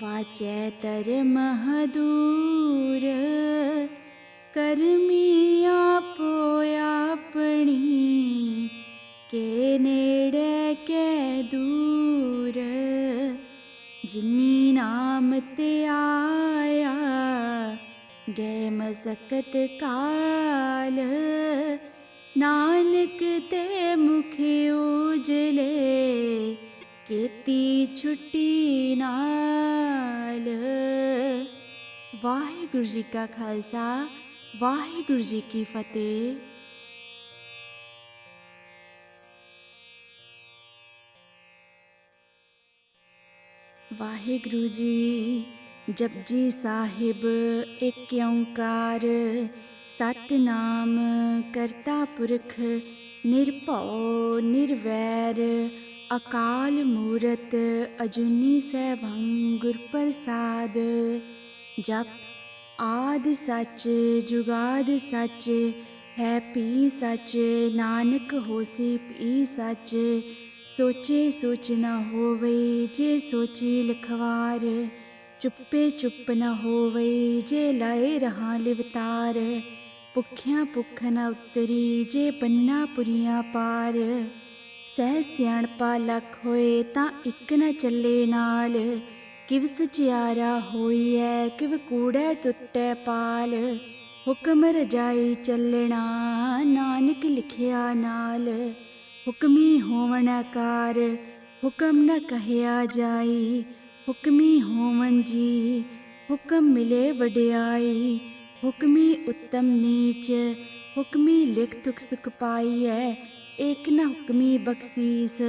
ਵਾਚੈ ਧਰਮ ਹਦੂਰ। ਕਰਮੀ ਆਪੋ ਆਪਣੀ, ਕੇ ਨੇੜੇ ਕੇ ਦੂਰ। ਜਿਨੀ ਨਾਮ ਤੇ ਆਇਆ, ਗਏ ਮਸਕਤ ਕਾਲ। ਨਾਨਕ ਤੇ ਮੁਖ ਉਜਲੇ, ਕੀਤੀ ਛੁੱਟੀ ਨਾਲ। ਵਾਹਿਗੁਰੂ ਜੀ ਕਾ ਖਾਲਸਾ, ਵਾਹਿਗੁਰੂ ਜੀ ਕੀ ਫਤਿਹ। ਵਾਹਿਗੁਰੂ ਜੀ। ਜਪਜੀ ਸਾਹਿਬ ਏਕ ਓੰਕਾਰ, ਸਤਿਨਾਮ ਕਰਤਾ ਪੁਰਖ, ਨਿਰਭਉ ਨਿਰਵੈਰ। ਅਕਾਲ ਮੂਰਤ ਅਜੂਨੀ ਸੈਭੰ, ਗੁਰ ਪ੍ਰਸਾਦ। ਜਪ ਆਦਿ ਸੱਚ ਜੁਗਾਦਿ ਸੱਚ, ਹੈ ਭੀ ਸੱਚ। ਨਾਨਕ ਹੋਸੀ ਭੀ ਸੱਚ, ਸੋਚੇ ਸੋਚ ਨ ਹੋਵਈ, ਜੇ ਸੋਚੀ ਲਿਖਵਾਰ। ਚੁੱਪੇ ਚੁੱਪ ਨ ਹੋਵਈ, ਜੇ ਲਾਏ ਰਹਾ ਲਿਵਤਾਰ। ਭੁੱਖਿਆਂ ਭੁੱਖ ਨ ਉਤਰੀ, ਜੇ ਬੰਨਾ ਪੁਰੀਆਂ ਪਾਰ। ਸਹਿ ਸਿਆਣਪਾ ਲੱਖ ਹੋਏ, ਤਾਂ ਇੱਕ ਨ ਚੱਲੇ ਨਾਲ। ਕਿਵ ਸਚਿਆਰਾ ਹੋਈਐ, ਕਿਵ ਕੂੜੈ ਟੁੱਟੈ ਪਾਲ। ਹੁਕਮ ਰਜਾਈ ਚੱਲਣਾ, ਨਾਨਕ ਲਿਖਿਆ ਨਾਲ। ਹੁਕਮੀ ਹੋਵਣ ਕਾਰ, ਹੁਕਮ ਨ ਕਹਿਆ ਜਾਈ। ਹੁਕਮੀ ਹੋਵਨ ਜੀ, ਹੁਕਮ ਮਿਲੇ ਵਡਿਆਈ। ਹੁਕਮੀ ਉੱਤਮ ਨੀਚ, ਹੁਕਮੀ ਲਿਖ ਤੁਕ ਸੁਖ ਪਾਈਐ। ਏਕ ਨ ਹੁਕਮੀ ਬਖਸ਼ੀਸ,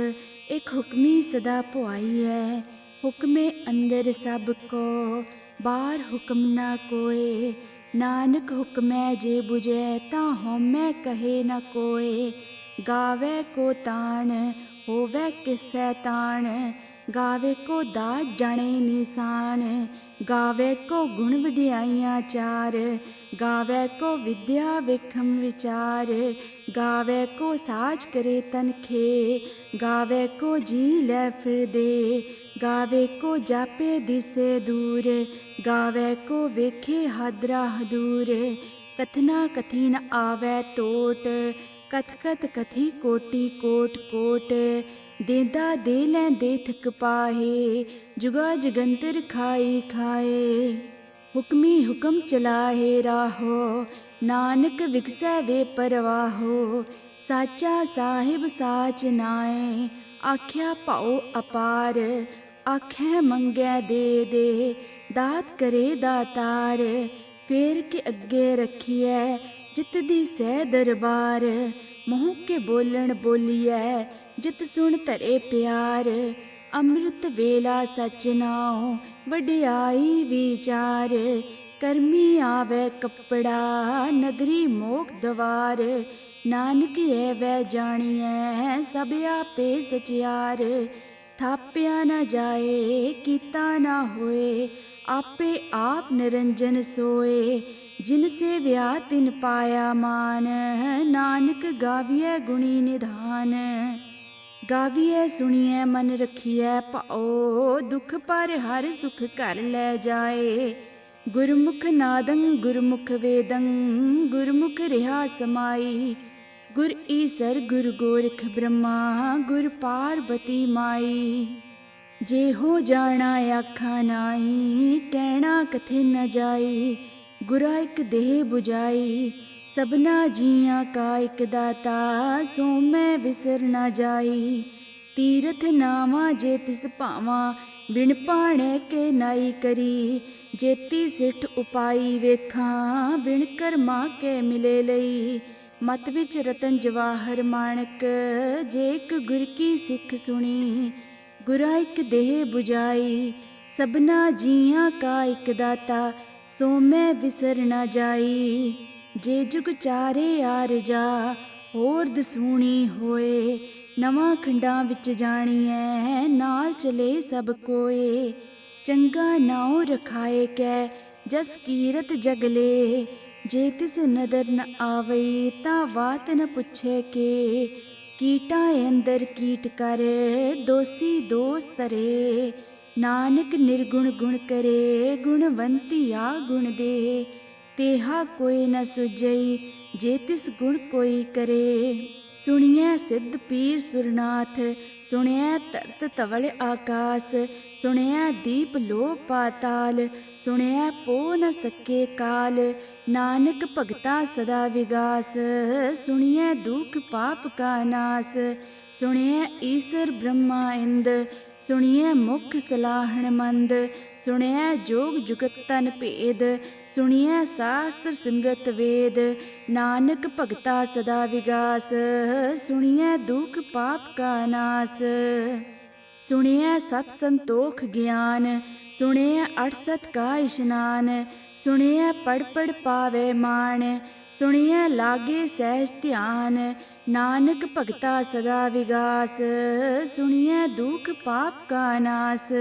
ਇਕ ਹੁਕਮੀ ਸਦਾ ਭੁਆਈਐ। ਹੁਕਮੇ ਅੰਦਰ ਸਭ ਕੋ, ਬਾਹਰ ਹੁਕਮ ਨਾ ਕੋਏ। ਨਾਨਕ ਹੁਕਮੈ ਜੇ ਬੁਝੈ, ਤਾਂ ਹਉਮੈ ਕਹੇ ਨ ਕੋਏ। ਗਾਵੇ ਕੋ ਤਾਣ, ਹੋਵੇ ਕਿਸੈ ਤਾਣ। ਗਾਵੇ ਕੋ ਦਾਤ ਜਾਣੇ ਨਿਸ਼ਾਨ। ਗਾਵੇ ਕੋ ਗੁਣ ਵਡਿਆਈਆਂ ਚਾਰ। ਗਾਵੇ ਕੋ ਵਿਦਿਆ ਵੇਖਮ ਵਿਚਾਰ। ਗਾਵੇ ਕੋ ਸਾਜ ਕਰੇ ਤਨਖੇ। ਗਾਵੇ ਕੋ ਜੀ ਲੈ ਫਿਰਦੇ। ਗਾਵੇ ਕੋ ਜਾਪੇ ਦਿਸੇ ਦੂਰ। ਗਾਵੇ ਕੋ ਵੇਖੇ ਹਾਦਰਾ ਹਦੂਰ। ਕਥਨਾ ਕਥੀ ਨ ਆਵੈ ਟੋਟ, ਕਥ ਕਥ ਕਥੀ ਕੋਟੀ ਕੋਟ ਕੋਟ। ਦੇਂਦਾ ਦੇ ਲੈਂਦੇ ਥਕ ਪਾਹੇ, ਜੁਗਾ ਜਗੰਤਰ ਖਾਈ ਖਾਏ। ਹੁਕਮੀ ਹੁਕਮ ਚਲਾਹੇ ਰਾਹੋ, ਨਾਨਕ ਵਿਗਸੈ ਵੇ ਪਰਵਾਹੋ। ਸਾਚਾ ਸਾਹਿਬ ਸਾਚ ਨਾਏ, ਆਖਿਆ ਭਾਉ ਅਪਾਰ। ਆਖੈ ਮੰਗੈ ਦੇ ਦੇ, ਦਾਤ ਕਰੇ ਦਾਤਾਰ। ਫੇਰ ਕੇ ਅੱਗੇ ਰੱਖੀਐ, ਜਿਤ ਦੀ ਸਹਿ ਦਰਬਾਰ। ਮੂੰਹ ਕੇ ਬੋਲਣ ਬੋਲੀਐ, ਜਿਤ ਸੁਣ ਧਰੇ ਪਿਆਰ। ਅੰਮ੍ਰਿਤ ਵੇਲਾ ਸਚ ਨਾਉ, ਵਡਿਆਈ ਵਿਚਾਰ। ਕਰਮੀ ਆਵੈ ਕੱਪੜਾ, ਨਦਰੀ ਮੋਖ ਦਵਾਰ। ਨਾਨਕ ਐਵੈ ਜਾਣੀਐ, ਸਭ ਆਪੇ ਸਚਿਆਰ। ਥਾਪਿਆ ਨ ਜਾਏ, ਕੀਤਾ ਨਾ ਹੋਏ, ਆਪੇ ਆਪ ਨਿਰੰਜਨ ਸੋਏ। ਜਿਨ ਸੇਵਿਆ ਤਿਨ ਪਾਇਆ ਮਾਨ, ਨਾਨਕ ਗਾਵੀਐ ਗੁਣੀ ਨਿਧਾਨ। ਗਾਵੀਐ ਸੁਣੀਐ ਮਨ ਰਖੀਐ ਭਾਉ, ਦੁਖ ਪਰ ਹਰ ਸੁਖ ਘਰ ਲੈ ਜਾਏ। ਗੁਰਮੁਖ ਨਾਦੰ ਗੁਰਮੁਖ ਵੇਦੰ, ਗੁਰਮੁਖ ਰਿਹਾ ਸਮਾਈ। ਗੁਰ ਈਸਰ ਗੁਰ ਗੋਰਖ ਬ੍ਰਹਮਾ, ਗੁਰ ਪਾਰਬਤੀ ਮਾਈ। ਜੇ ਹੋ ਜਾਣਾ ਆਖਾ ਨਾਹੀ, ਕਹਿਣਾ ਕਥੇ ਨ ਜਾਈ। ਗੁਰਾ ਇਕ ਦੇਹ 부ਜਾਈ, ਸਭਨਾ ਜੀਆਂ ਕਾ ਇਕ ਦਾਤਾ। ਸੋ ਮੈਂ ਵਿਸਰ ਨ ਜਾਈ। ਤੀਰਥ ਨਾਵਾਂ ਜੇ ਤਿਸ ਭਾਵਾਂ, ਬਿਨ ਭਾਣੇ ਕੇ ਨਾਈ ਕਰੀ। ਜੇਤੀ ਸਿੱਠ ਉਪਾਈ ਵੇਖਾਂ, ਬਿਨ ਕਰਮਾ ਕੇ ਮਿਲੇ ਲਈ। ਮਤ ਵਿੱਚ ਰਤਨ ਜਵਾਹਰ ਮਾਣਕ, ਜੇ ਇੱਕ ਗੁਰ ਕੀ ਸਿੱਖ ਸੁਣੀ। ਗੁਰਾਂ ਇੱਕ ਦੇਹ 부ਜਾਈ, ਸਭਨਾ ਜੀਆਂ ਕਾ ਇੱਕ ਦਾਤਾ, ਸੋ ਮੈਂ ਵਿਸਰ ਨਾ ਜਾਈ। ਜੇ ਜੁਗ ਚਾਰੇ ਆਰਜਾ, ਹੋਰ ਦਸੂਣੀ ਹੋਏ। ਨਵਾਂ ਖੰਡਾਂ ਵਿੱਚ ਜਾਣੀਐ, ਨਾਲ ਚਲੇ ਸਭ ਕੋਏ। ਚੰਗਾ ਨਾਉ ਰਖਾਏ ਕੈ, ਜਸ ਕੀਰਤ ਜਗਲੇ। ਜੇ ਤਿਸ ਨਦਰ ਨ ਆਵਈ, ਤਾਂ ਬਾਤ ਨ ਪੁੱਛੇ ਕੇ। ਕੀਟਾਂ ਅੰਦਰ ਕੀਟ ਕਰ, ਦੋਸੀ ਦੋਸ ਤਰੇ। ਨਾਨਕ ਨਿਰਗੁਣ ਗੁਣ ਕਰੇ, ਗੁਣਵੰਤੀ ਆ ਗੁਣ ਦੇ। ਤੇਹਾ ਕੋਈ ਨ ਸੁਝਈ, ਜੇ ਤਿਸ ਗੁਣ ਕੋਈ ਕਰੇ। ਸੁਣੀਐ ਸਿੱਧ ਪੀਰ ਸੁਰਨਾਥ, ਸੁਣਿਐ ਧਰਤ ਧਵਲ ਆਕਾਸ। ਸੁਣਿਐ ਦੀਪ ਲੋ ਪਾਤਾਲ, ਸੁਣਿਐ ਪੋ ਨ ਸਕੇ ਕਾਲ। ਨਾਨਕ ਭਗਤਾ ਸਦਾ ਵਿਗਾਸ, ਸੁਣਿਐ ਦੁਖ ਪਾਪ ਕਾ ਨਾਸ। ਸੁਣਿਐ ਈਸਰ ਬ੍ਰਹਮਾ ਇੰਦ, ਸੁਣਿਐ ਮੁਖ ਸਲਾਹਣ ਮੰਦ। ਸੁਣਿਐ ਜੋਗ ਜੁਗਤ ਤਨ ਭੇਦ, ਸੁਣਿਐ ਸ਼ਾਸਤਰ ਸਿਮਰਤ ਵੇਦ। ਨਾਨਕ ਭਗਤਾ ਸਦਾ ਵਿਗਾਸ, ਸੁਣਿਐ ਦੁਖ ਪਾਪ ਕਾ ਨਾਸ। ਸੁਣਿਐ ਸਤ ਸੰਤੋਖ ਗਿਆਨ, ਸੁਣਿਐ ਅਠ ਸਤ ਕਾ ਇਸ਼ਨਾਨ। ਸੁਣਿਐ ਪੜ ਪੜ ਪਾਵੇ ਮਾਣ, ਸੁਣਿਐ ਲਾਗੇ ਸਹਿਜ ਧਿਆਨ। ਨਾਨਕ ਭਗਤਾ ਸਦਾ ਵਿਗਾਸ, ਸੁਣਿਐ ਦੁਖ ਪਾਪ ਕਾ ਨਾਸ।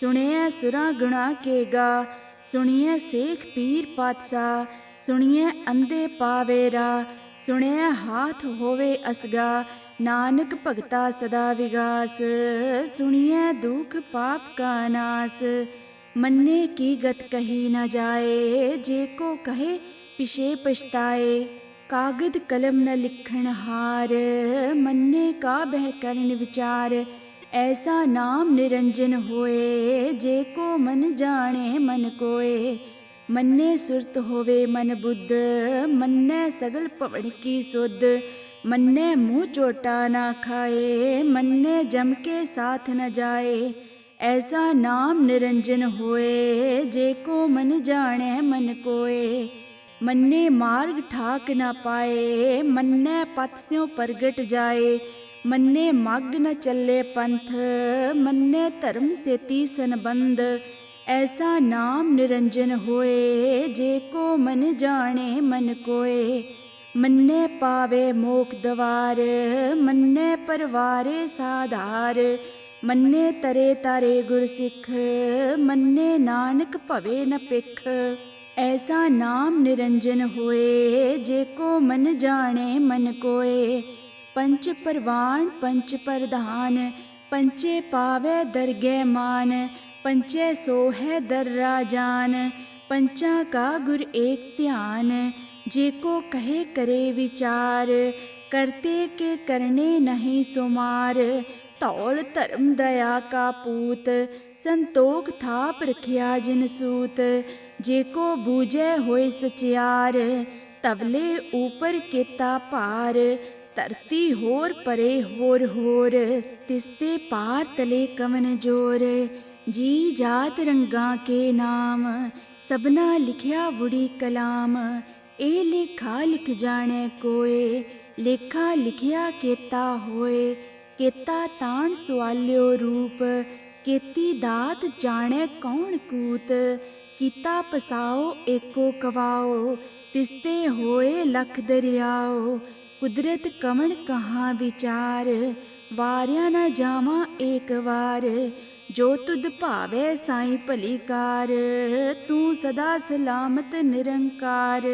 ਸੁਣਿਐ ਸੁਰਾਂ ਗੁਣਾ ਕੇ ਗਾ, ਸੁਣਿਐ ਸੇਖ ਪੀਰ ਪਾਤਸ਼ਾਹ। ਸੁਣਿਐ ਅੰਧੇ ਪਾਵੇ ਰਾਹ, ਸੁਣਿਐ ਹਾਥ ਹੋਵੇ ਅਸਗਾ। ਨਾਨਕ ਭਗਤਾ ਸਦਾ ਵਿਗਾਸ, ਸੁਣਿਐ ਦੁਖ ਪਾਪ ਕਾ ਨਾਸ। ਮੰਨੇ ਕੀ ਗਤ ਕਹੀ ਨ ਜਾਏ, ਜੇ ਕੋ ਕਹੇ ਪਿਛੇ ਪਛਤਾਏ। ਕਾਗਦ ਕਲਮ ਨ ਲਿਖਣ ਹਾਰ, ਮੰਨੇ ਕਾ ਬਹਿ ਕਰਨ ਵਿਚਾਰ। ਐਸਾ ਨਾਮ ਨਿਰੰਜਨ ਹੋਏ, ਜੇ ਕੋ ਮਨ ਜਾਣੇ ਮਨ ਕੋਏ। ਮੰਨੇ ਸੁਰਤ ਹੋਵੇ ਮਨ ਬੁੱਧ, ਮੰਨੈ ਸਗਲ ਭਵਨ ਕੀ ਸੁਧ। ਮੰਨੇ ਮੂੰਹ ਚੋਟਾ ਨਾ ਖਾਏ, ਮੰਨੇ ਜਮ ਕੇ ਸਾਥ ਨ ਜਾਏ। ਐਸਾ ਨਾਮ ਨਿਰੰਜਨ ਹੋਏ, ਜੇ ਕੋ ਮਨ ਜਾਣੈ ਮਨ ਕੋਏ। ਮੰਨੇ ਮਾਰਗ ਠਾਕ ਨਾ ਪਾਏ, ਮੰਨੈ ਪਥ ਸਿਉ ਪ੍ਰਗਟ ਜਾਏ। ਮੰਨੇ ਮਗ ਨ ਚੱਲੇ ਪੰਥ, ਮੰਨੇ ਧਰਮ ਸੇਤੀ ਸੰਬੰਧ। ਐਸਾ ਨਾਮ ਨਿਰੰਜਨ ਹੋਏ, ਜੇ ਕੋ ਮਨ ਜਾਣੇ ਮਨ ਕੋਏ। ਮੰਨੇ ਪਾਵੇ ਮੋਖ ਦਵਾਰ, ਮੰਨੇ ਪਰਵਾਰੇ ਸਾਧਾਰ। ਮੰਨੇ ਤਰੇ ਤਾਰੇ ਗੁਰ ਸਿੱਖ, ਮੰਨੇ ਨਾਨਕ ਭਵੇ ਨ ਪਿਖ। ਐਸਾ ਨਾਮ ਨਿਰੰਜਨ ਹੋਏ, ਜੇ ਕੋ ਮਨ ਜਾਣੇ ਮਨ ਕੋਏ। ਪੰਚ ਪਰਵਾਨ ਪੰਚ ਪ੍ਰਧਾਨ, ਪੰਚੇ ਪਾਵੇ ਦਰਗਹਿ ਮਾਨ। ਪੰਚੇ ਸੋ ਹੈ ਦਰ ਰਾਜਾਨ, ਪੰਚਾਂ ਕਾ ਗੁਰ ਏਕ ਧਿਆਨ। ਜੇ ਕੋ ਕਹੇ ਕਰੇ ਵਿਚਾਰ, ਕਰਤੇ ਕੇ ਕਰਨੇ ਨਹੀਂ ਸੁਮਾਰ। ਧੌਲ ਧਰਮ ਦਇਆ ਕਾ ਪੂਤ, ਸੰਤੋਖ ਥਾਪ ਰਖਿਆ ਜਿਨ ਸੂਤ। ਜੇ ਕੋ ਬੂਝੈ ਹੋਏ ਸਚਿਆਰ, ਤਵਲੇ ਉਪਰ ਕੀਤਾ ਭਾਰ। ਧਰਤੀ ਹੋਰ ਪਰੇ ਹੋਰ ਹੋਰ, ਤਿਸਤੇ ਪਾਰ ਤਲੇ ਕਵਨ ਜੋਰ। ਜੀ ਜਾਤ ਰੰਗਾਂ ਕੇ ਨਾਮ, ਸਭਨਾ ਲਿਖਿਆ ਵੁੜੀ ਕਲਾਮ। ਇਹ ਲੇਖਾ ਲਿਖ ਜਾਣੈ ਕੋਏ, ਲੇਖਾ ਲਿਖਿਆ ਕੀਤਾ ਹੋਏ। ਕੀਤਾ ਤਾਣ ਸਵਾਲਿਓ ਰੂਪ, ਕੀਤੀ ਦਾਤ ਜਾਣੈ ਕੌਣ ਕੂਤ। ਕੀਤਾ ਪਸਾਓ ਏਕੋ ਕਵਾਓ, ਤਿਸਤੇ ਹੋਏ ਲਖ ਦਰਿਆਓ। ਕੁਦਰਤ ਕਵਣ ਕਹਾਂ ਵਿਚਾਰ, ਵਾਰਿਆ ਨਾ ਜਾਵਾਂ ਏਕ ਵਾਰ। ਜੋ ਤੁਧ ਭਾਵੈ ਸਾਈਂ ਭਲੀ ਕਾਰ, ਤੂੰ ਸਦਾ ਸਲਾਮਤ ਨਿਰੰਕਾਰ।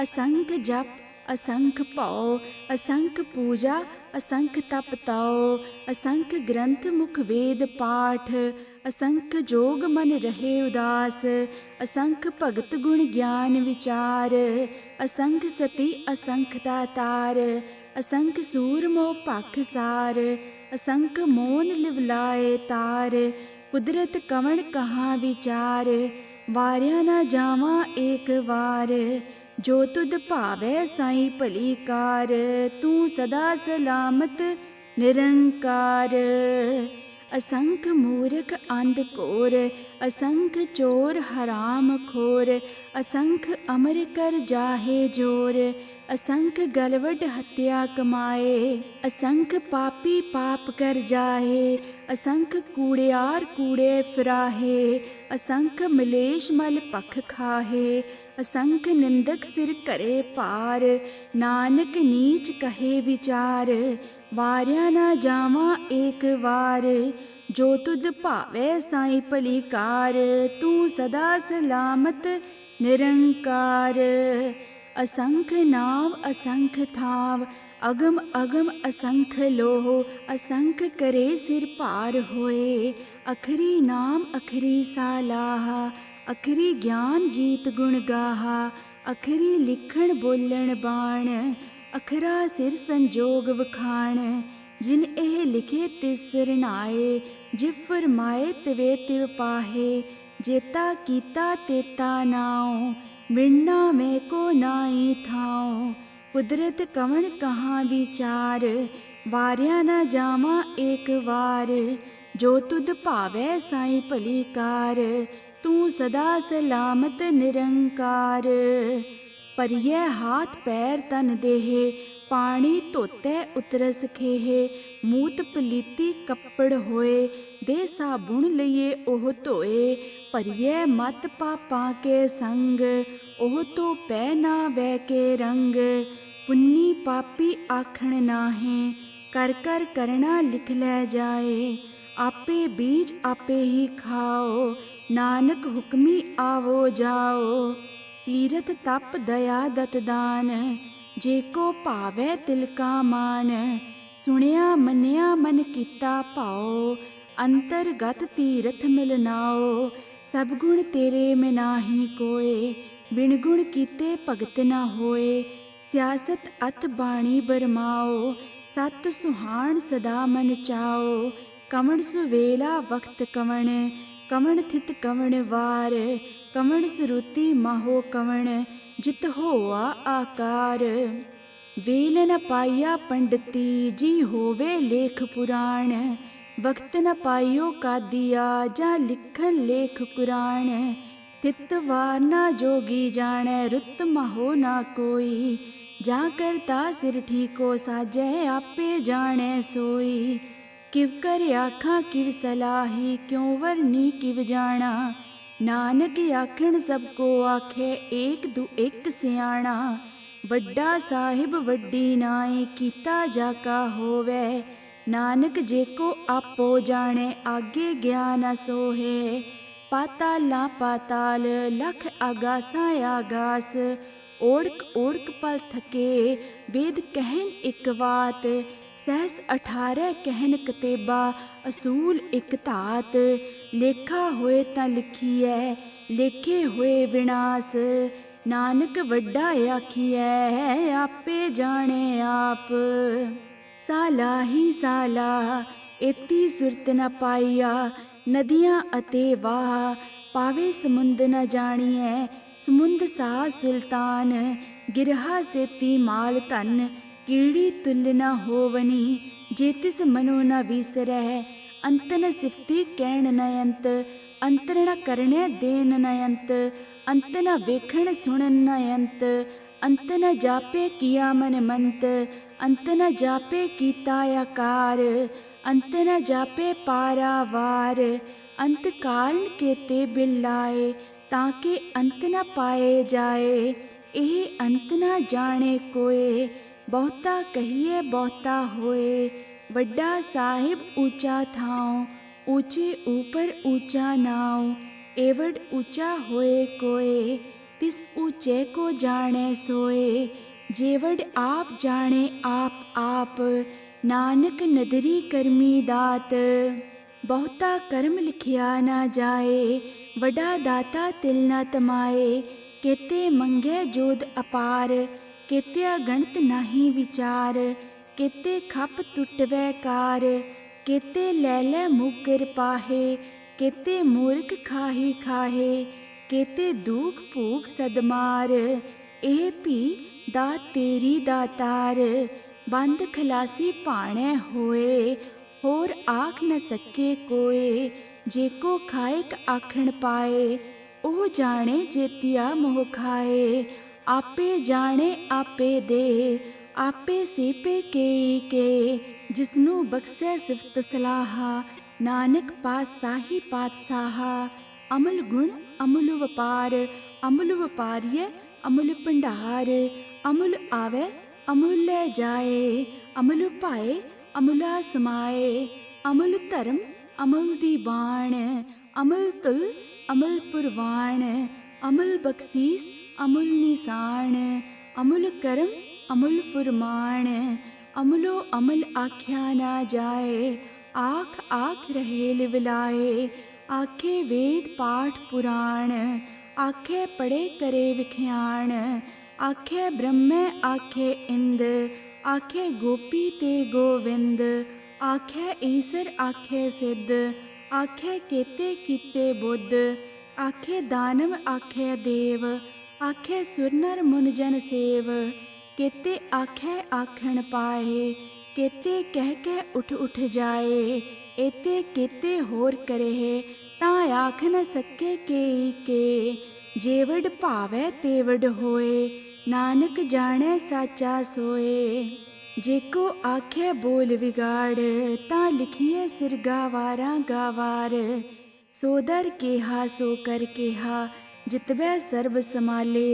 ਅਸੰਖ ਜਪ ਅਸੰਖ ਭਉ, ਅਸੰਖ ਪੂਜਾ ਅਸੰਖ ਤਪ ਤਉ। ਅਸੰਖ ਗ੍ਰੰਥ ਮੁਖ ਵੇਦ ਪਾਠ, ਅਸੰਖ ਜੋਗ ਮਨ ਰਹੇ ਉਦਾਸ। ਅਸੰਖ ਭਗਤ ਗੁਣ ਗਿਆਨ ਵਿਚਾਰ, ਅਸੰਖ ਸਤੀ ਅਸੰਖ ਦਾਤਾਰ। ਅਸੰਖ ਸੂਰ ਮੋਹ ਭਖ ਸਾਰ, ਅਸੰਖ ਮੋਨ ਲਿਵਲਾਏ ਤਾਰ। ਕੁਦਰਤ ਕਵਣ ਕਹਾਂ ਵਿਚਾਰ, ਵਾਰਿਆ ਨਾ ਜਾਵਾਂ ਏਕ ਵਾਰ। ਜੋ ਤੁਧ ਭਾਵੈ ਸਾਈਂ ਭਲੀ ਕਾਰ, ਤੂੰ ਸਦਾ ਸਲਾਮਤ ਨਿਰੰਕਾਰ। असंख मूर्ख अंध घोर, असंख चोर हराम खोर, असंख अमर कर जाहे जोर, असंख गलवड हत्या कमाए, असंख पापी पाप कर जाहे, असंख कूड़ियार कूड़े फिराहे, असंख मलेश मल पख खाहे, असंख निंदक सिर करे पार, नानक नीच कहे विचार, वारिया ना जावा एक वार, जो तुद भावे साई भलीकार, तू सदा सलामत निरंकार। असंख नाव असंख थाव, अगम अगम असंख लोह, असंख करे सिर पार होए, अखरी नाम अखरी सालाह, अखरी ज्ञान गीत गुण गाहा, अखरी लिखण बोलण बाण, अखरा सिर संजोग वखाण, जिन एह लिखे तिस सरनाए, जिव फरमाए तिवे तिव पाहे, जेता कीता तेता नाओ, मिलना मैं को नाई थाओ, कुदरत कवन कहाँ विचार, वारिया ना जावा एक वार, जो तुद भावै साई भलीकार, तू सदा सलामत निरंकार। परिये हाथ पैर तन देहे, पानी धोते उतरस खेहे, मूत पलीती कपड़ होए, दे साबुन लइए ओह धोए, परिये मत पापां के संग, ओह तो पै ना वै के रंग, पुन्नी पापी आखण नाहे, कर कर करना लिख लै जाए, आपे बीज आपे ही खाओ, नानक हुक्मी आवो जाओ, तीरथ तप दया दत दान, जेको भावै तिल का मान, सुनिया मनिया मन कीता भाओ, अंतरगत तीरथ मिलनाओ, सब गुण तेरे में नाही कोय, बिन गुण कीते भगत न होए, सियासत अत बाणी बरमाओ, सत सुहान सदा मन चाओ, कवण सुवेला वक्त कवण, कवण थित कवण वार, कवण सुरुति माहो कवण, जित होआ आकार, वेल न पाइया पंडिती, जी होवे लेख पुराण, वक्त न पाइयो कादिया, जा लिखन लेख कुरान, तित वार ना जोगी जाने, रुत माहो ना कोई, जा करता सिर ठीको साजै, आपे जाने सोई, किव कर आखा किव सलाही, क्यों वरनी किव जाना, नानक आखण सबको आखे, एक दू एक सियाणा, वड्डा साहिब वड्डी नाई, कीता जाका होवे, नानक जेको आपो जाने, आगे ज्ञान सोहे, पाताला पाताल, लख आगासा आगास, ओढ़क ओढ़क पल थके, वेद कहन एक बात, सहस 18 कहन कतेबा, असूल एक धात, लेखा होए तां लिखिए, लेखे होए विनाश, नानक वड्डा आखिए, आपे जाने आप, साला ही साला, एती सुरत न पाइया, नदियां अते वाह, पावे समुंद न जानिए, समुंद सा सुल्तान, गिरहा सेती माल धन, कीड़ी तुल न होवनी, जे तिस मनो न विसरह, अंत न सिफती कहण न अंत, अंत न करने देन न अंत, अंत न वेखण सुनन न अंत, अंत न जापे किया मन मंत, अंत न जापे कीता आकार, अंत न जापे पारावार, अंत कारण केते बिलाए, ताके अंत न पाए जाए, एह अंत न जाने कोए, बहुता कहिए बहुता होए, वड्डा साहिब ऊंचा थाओ, ऊंचे ऊपर ऊंचा नाव, एवड ऊंचा होए कोए, तिस ऊंचे को जाने सोए, जेवड आप जाने आप, नानक नदरी करमी दात, बहुता कर्म लिखिया ना जाए, वड्डा दाता तिल न तमाए, केते मंगे जोध अपार, केत्या गणत नाही विचार, केते खप टुटवै कार, केते लै लै मुगर पाहे, केते मूर्ख खाही खाहे, केते दुख भूख सदमार, एह भी दात तेरी दातार, बंद खलासी भाणे होए, होर आख न सके कोए, जेको खाएक आखण पाए। ओह जाने जेतिया मोह खाए, आपे जाने आपे दे। आपे सेपे के, जिसनू बख्शे सिफत सलाहा। नानक पातशाही पातशाहा, अमल गुण अमुल वपार। अमुल वपारिय अमुल भंडार, अमुल आवे अमुल लै जाए। अमुल पाए अमुला समाए, अमुल धर्म अमुल दी बाण। अमुल तुल अमुल पुरवान, अमुल बख्शीस अमुल निशान। अमुल करम अमुल फुरमान, अमुलो अमल आख्या ना जाए। आख आख रहे लिवलाए, आखे वेद पाठ पुराण। आखे पढ़े करे विख्यान, आखे ब्रह्म आखे इंद। आखे गोपी ते गोविंद, आखे ईसर आखे सिद्ध। आखे केते कीते बुद्ध, आखे दानव आखे देव। आखे सुर नर मुन जन सेव, केते आखे आखण पाए। केते कह के उठ उठ जाए, एते केते होर करे। तां आख न सके के, जेवड भावे तेवड होए। नानक जाने साचा सोए, जेको आखे बोल विगाड़। तां लिखिए सिर गावारा गावार, सो दर केहा सो कर केहा। जितबै सर्ब समाले,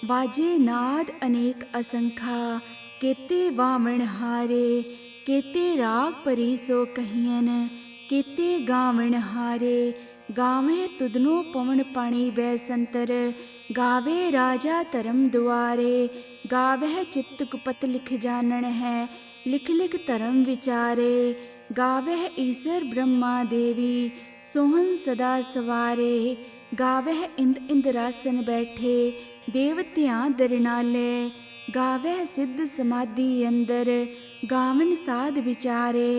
वाजे नाद अनेक असंखा। केते वावण हारे, केते राग परी सो कहियन। केते गावण हारे, गावे तुदनो पवन पानी बैसंतर। गावे राजा धर्म दुआरे, गावह चित्त कुपत लिख जानन है। लिख लिख धर्म विचारे, गावह ईसर ब्रह्मा देवी। सोहन सदा सवारे, गावह इंद इंद्रासन बैठे। देवतियां दरनाले, गावह सिद्ध समाधि अंदर। गावन साध विचारे,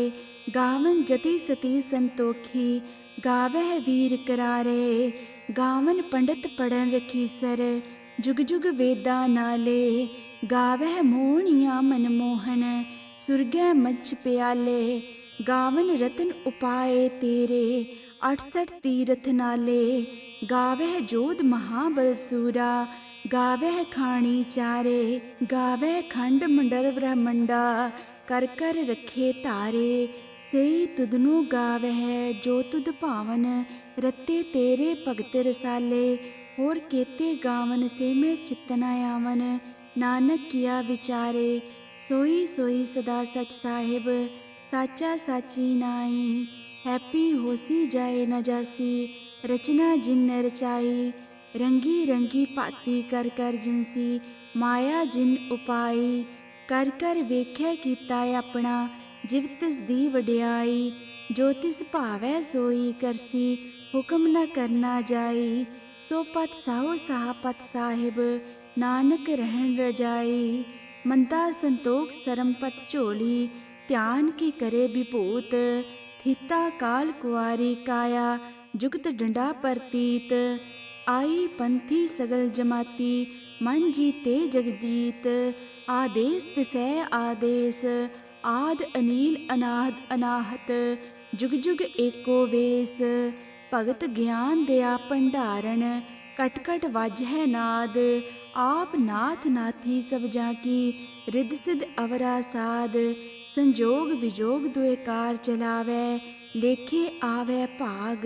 गावन जति सती संतोखी। गावह वीर करारे, गावन पंडित पढ़न रखीसर। जुग जुग वेदा नाले, गावह मोहनिया मनमोहन। सुरगै मच्छ प्याले, गावन रतन उपाए तेरे। 68 तीरथ नाले, गावह जोध महाबल सूरा। गावह खाणी चारे, गावह खंड मंडल ब्रह्मंडा। कर कर रखे तारे, सेई तुदनु गावह जो तुद भावन। रते तेरे भगत रसाले, होर केते गावन से मैं चितना आवन। नानक किया विचारे, सोई सोई सदा सच साहिब। साचा साची नाई, हैप्पी होसी जाए न जासी। रचना जिन रचाई, रंगी रंगी भाती कर कर जिनसी। माया जिन उपाई, कर कर वेख्या कीता अपना। जिव तिस दी वड्याई, जो तिस भावै सोई करसी। हुक्म न करना जाई, सो पत साहो साह पत साहिब। नानक रहन रजाई, मंदा संतोख सरम पत झोली। ध्यान की करे विभूत, थीता काल कुआरी काया। जुगत डंडा परतीत, आई पंथी सगल जमाती। मन जीते जगजीत, आदेश तिसै आदेश। आद अनील अनाद अनाहत, जुग जुग एको वेस। भगत ज्ञान दया भंडारण, कट कट वाजह नाद। आप नाथ नाथी सब जाकी, रिद सिद्ध अवरा साध। संजोग विजोग दुए कार चलावै, लेखे आवे भाग।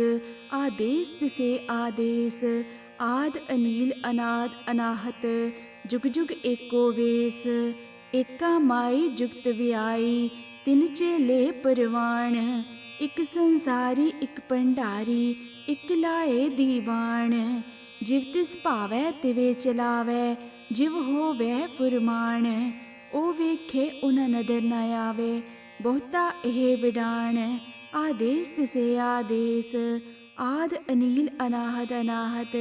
आदेश तिसे आदेश, आद अनील अनाद अनाहत। जुग जुग एको वेस, एका माई जुगत व्याई। तिन चेले परवान, इक संसारी इक भंडारी। इक लाए दीवान, जिव तिस भावै तिवे चलावै। जिव होवै फुरमान, ओ वेखे उन नदर न आवे। बहुता एह विडान, आदेश तिसे आदेश। आद अनील अनाहत अनाहत,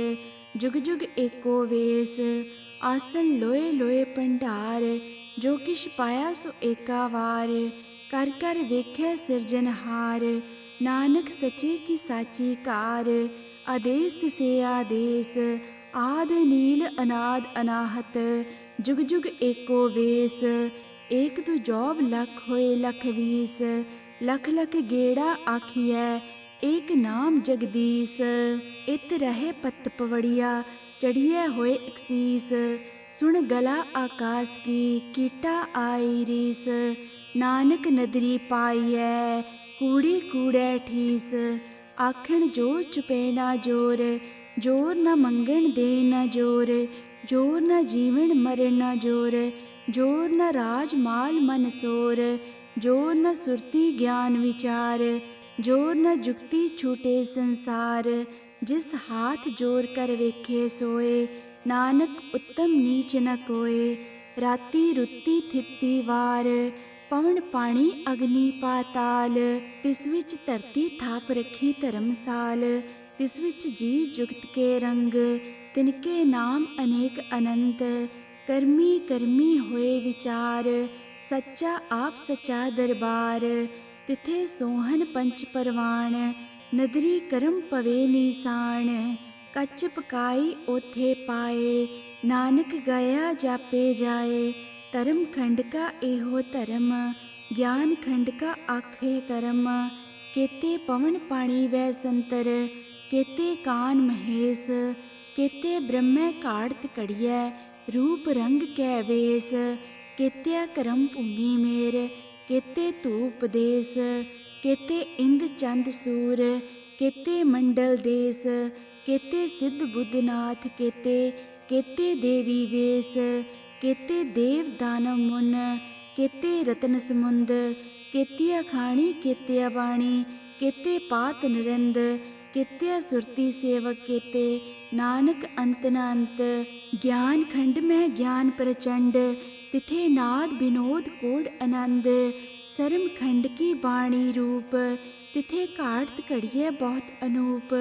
जुग जुग एको वेस। आसन लोए लोए भंडार, जो किश पाया सो एका वार। कर कर वेखे सिरजनहार, नानक सचे की साची कार। आदेश तिसे आदेश, आद नील अनाद अनाहत। जुग जुग एको वेस, एक दू जॉब लख होए लख बीस। लख लख गेड़ा आखिए एक नाम जगदीश। इत रहे पत पवड़िया चढ़िए होए एकसीस। सुन गला आकाश की कीटा आई रीस। नानक नदरी पाइए कूड़ी कूड़े ठीस। आखण जोर चुपे ना जोर, जोर न मंगण दे न जोर, जोर न जीवन मरण न जोर, जोर न राज माल मन सोर, जोर न सुरती ज्ञान विचार, जोर न जुक्ति छूटे संसार। जिस हाथ जोर कर वेखे सोए, नानक उत्तम नीच न कोय। राती रुती थिती वार, पवन पानी अग्नि पाताल। तिस विच धरती थाप रखी धर्मसाल, तिस विच जी जुगत के रंग, तिनके नाम अनेक अनंत। कर्मी कर्मी होए विचार, सच्चा आप सच्चा दरबार। तिथे सोहन पंच परवान, नदरी करम पवे निशान। कच पकाई ओथे पाए, नानक गया जापे जाए। धर्म खंड का एहो धर्म, ज्ञान खंड का आखे कर्म। केते पवन पाणी वै संतर, केते कान महेश। केते ब्रह्मै काढ़त कड़ियै, रूप रंग कै वेश। केत्या करम भूमि मेर, केते धूप देश। केते इंद चंद सूर, केते मंडल देश। केते सिद्ध बुद्धनाथ केते, केते देवी वेश। केते देव दानव मुन, केते रतन समुंद। केतिया खाणी केतिया बाणी, केते पात निरंद। केतिया सुरती सेवक केते, नानक अंत न अंत। ज्ञान खंड में ज्ञान प्रचंड, तिथे नाद विनोद कोड आनंद। शर्म खंड की बाणी रूप, तिथे काढ़त कड़िए बहुत अनूप।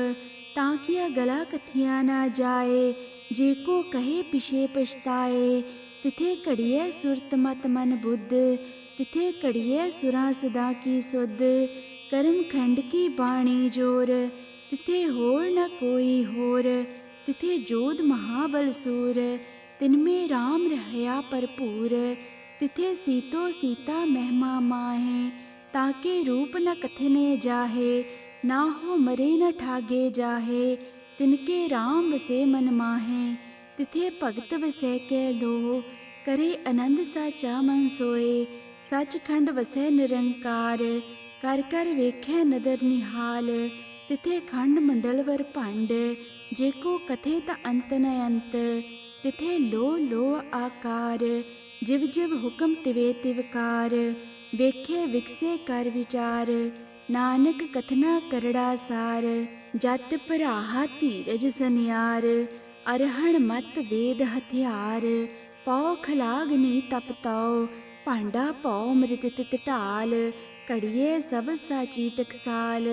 ताकिया गला कथिया ना जाए, जेको कहे पिछे पछताए। तिथे कड़िए सुरत मत मन बुद्ध, तिथे कड़िए सुरा सदा की सुध। कर्म खंड की बाणी जोर, तिथे होर न कोई होर। तिथे जोध महाबल सूर, तिनमें राम रहया भरपूर। तिथे सीतो सीता महिमा माहे, ताके रूप न कथने जाहे। ना हो मरे न ठागे जाहे, तिनके राम वसे मन माहे। तिथे भगत वसै कै लो, करे आनंद साचा मन सोए। सचखंड वसै निरंकार, कर कर वेखै नदर निहाल। तिथे खंड मंडल वर भंड, जेको कथे ता अंत न अंत। तिथे लो आकार, जिव जिव हुक्म तिवे तिवकार। वेखे विकसे कर विचार, नानक कथना करड़ा सार। जत भराहा धीरज सनियार, अरहण मत वेद हथियार। पौ खलागनी तप तौ, भांडा पौ मृत तित ढाल। कड़िए सब साची टकसाल,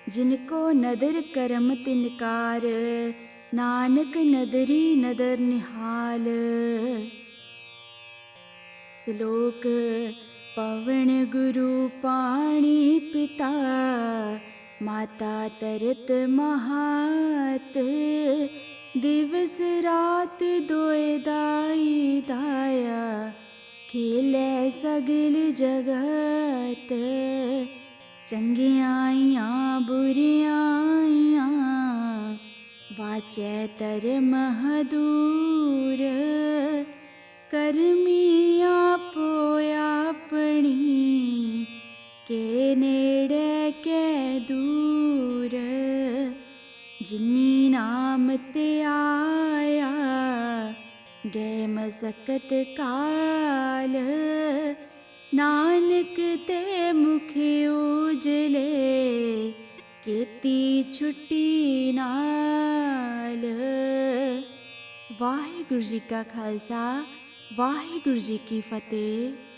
जिनको नदर करम तिनकार। नानक नदरी नदर निहाल। श्लोक पवन गुरु पाणी पिता, माता तरत महात। दिवस रात दोए दाई दाया, खेले सगल जगत। चंगियाइयां बुरियाइयां, वाचै धर्म दूर। करमी आपो अपनी, के नेड़े के दूर। जिनी नाम ते आया, गए मसकत काल। नानक ते मुखे उजले, केती छुट्टी नाल। वाहिगुरु जी का खालसा, वाहिगुरु जी की फतेह।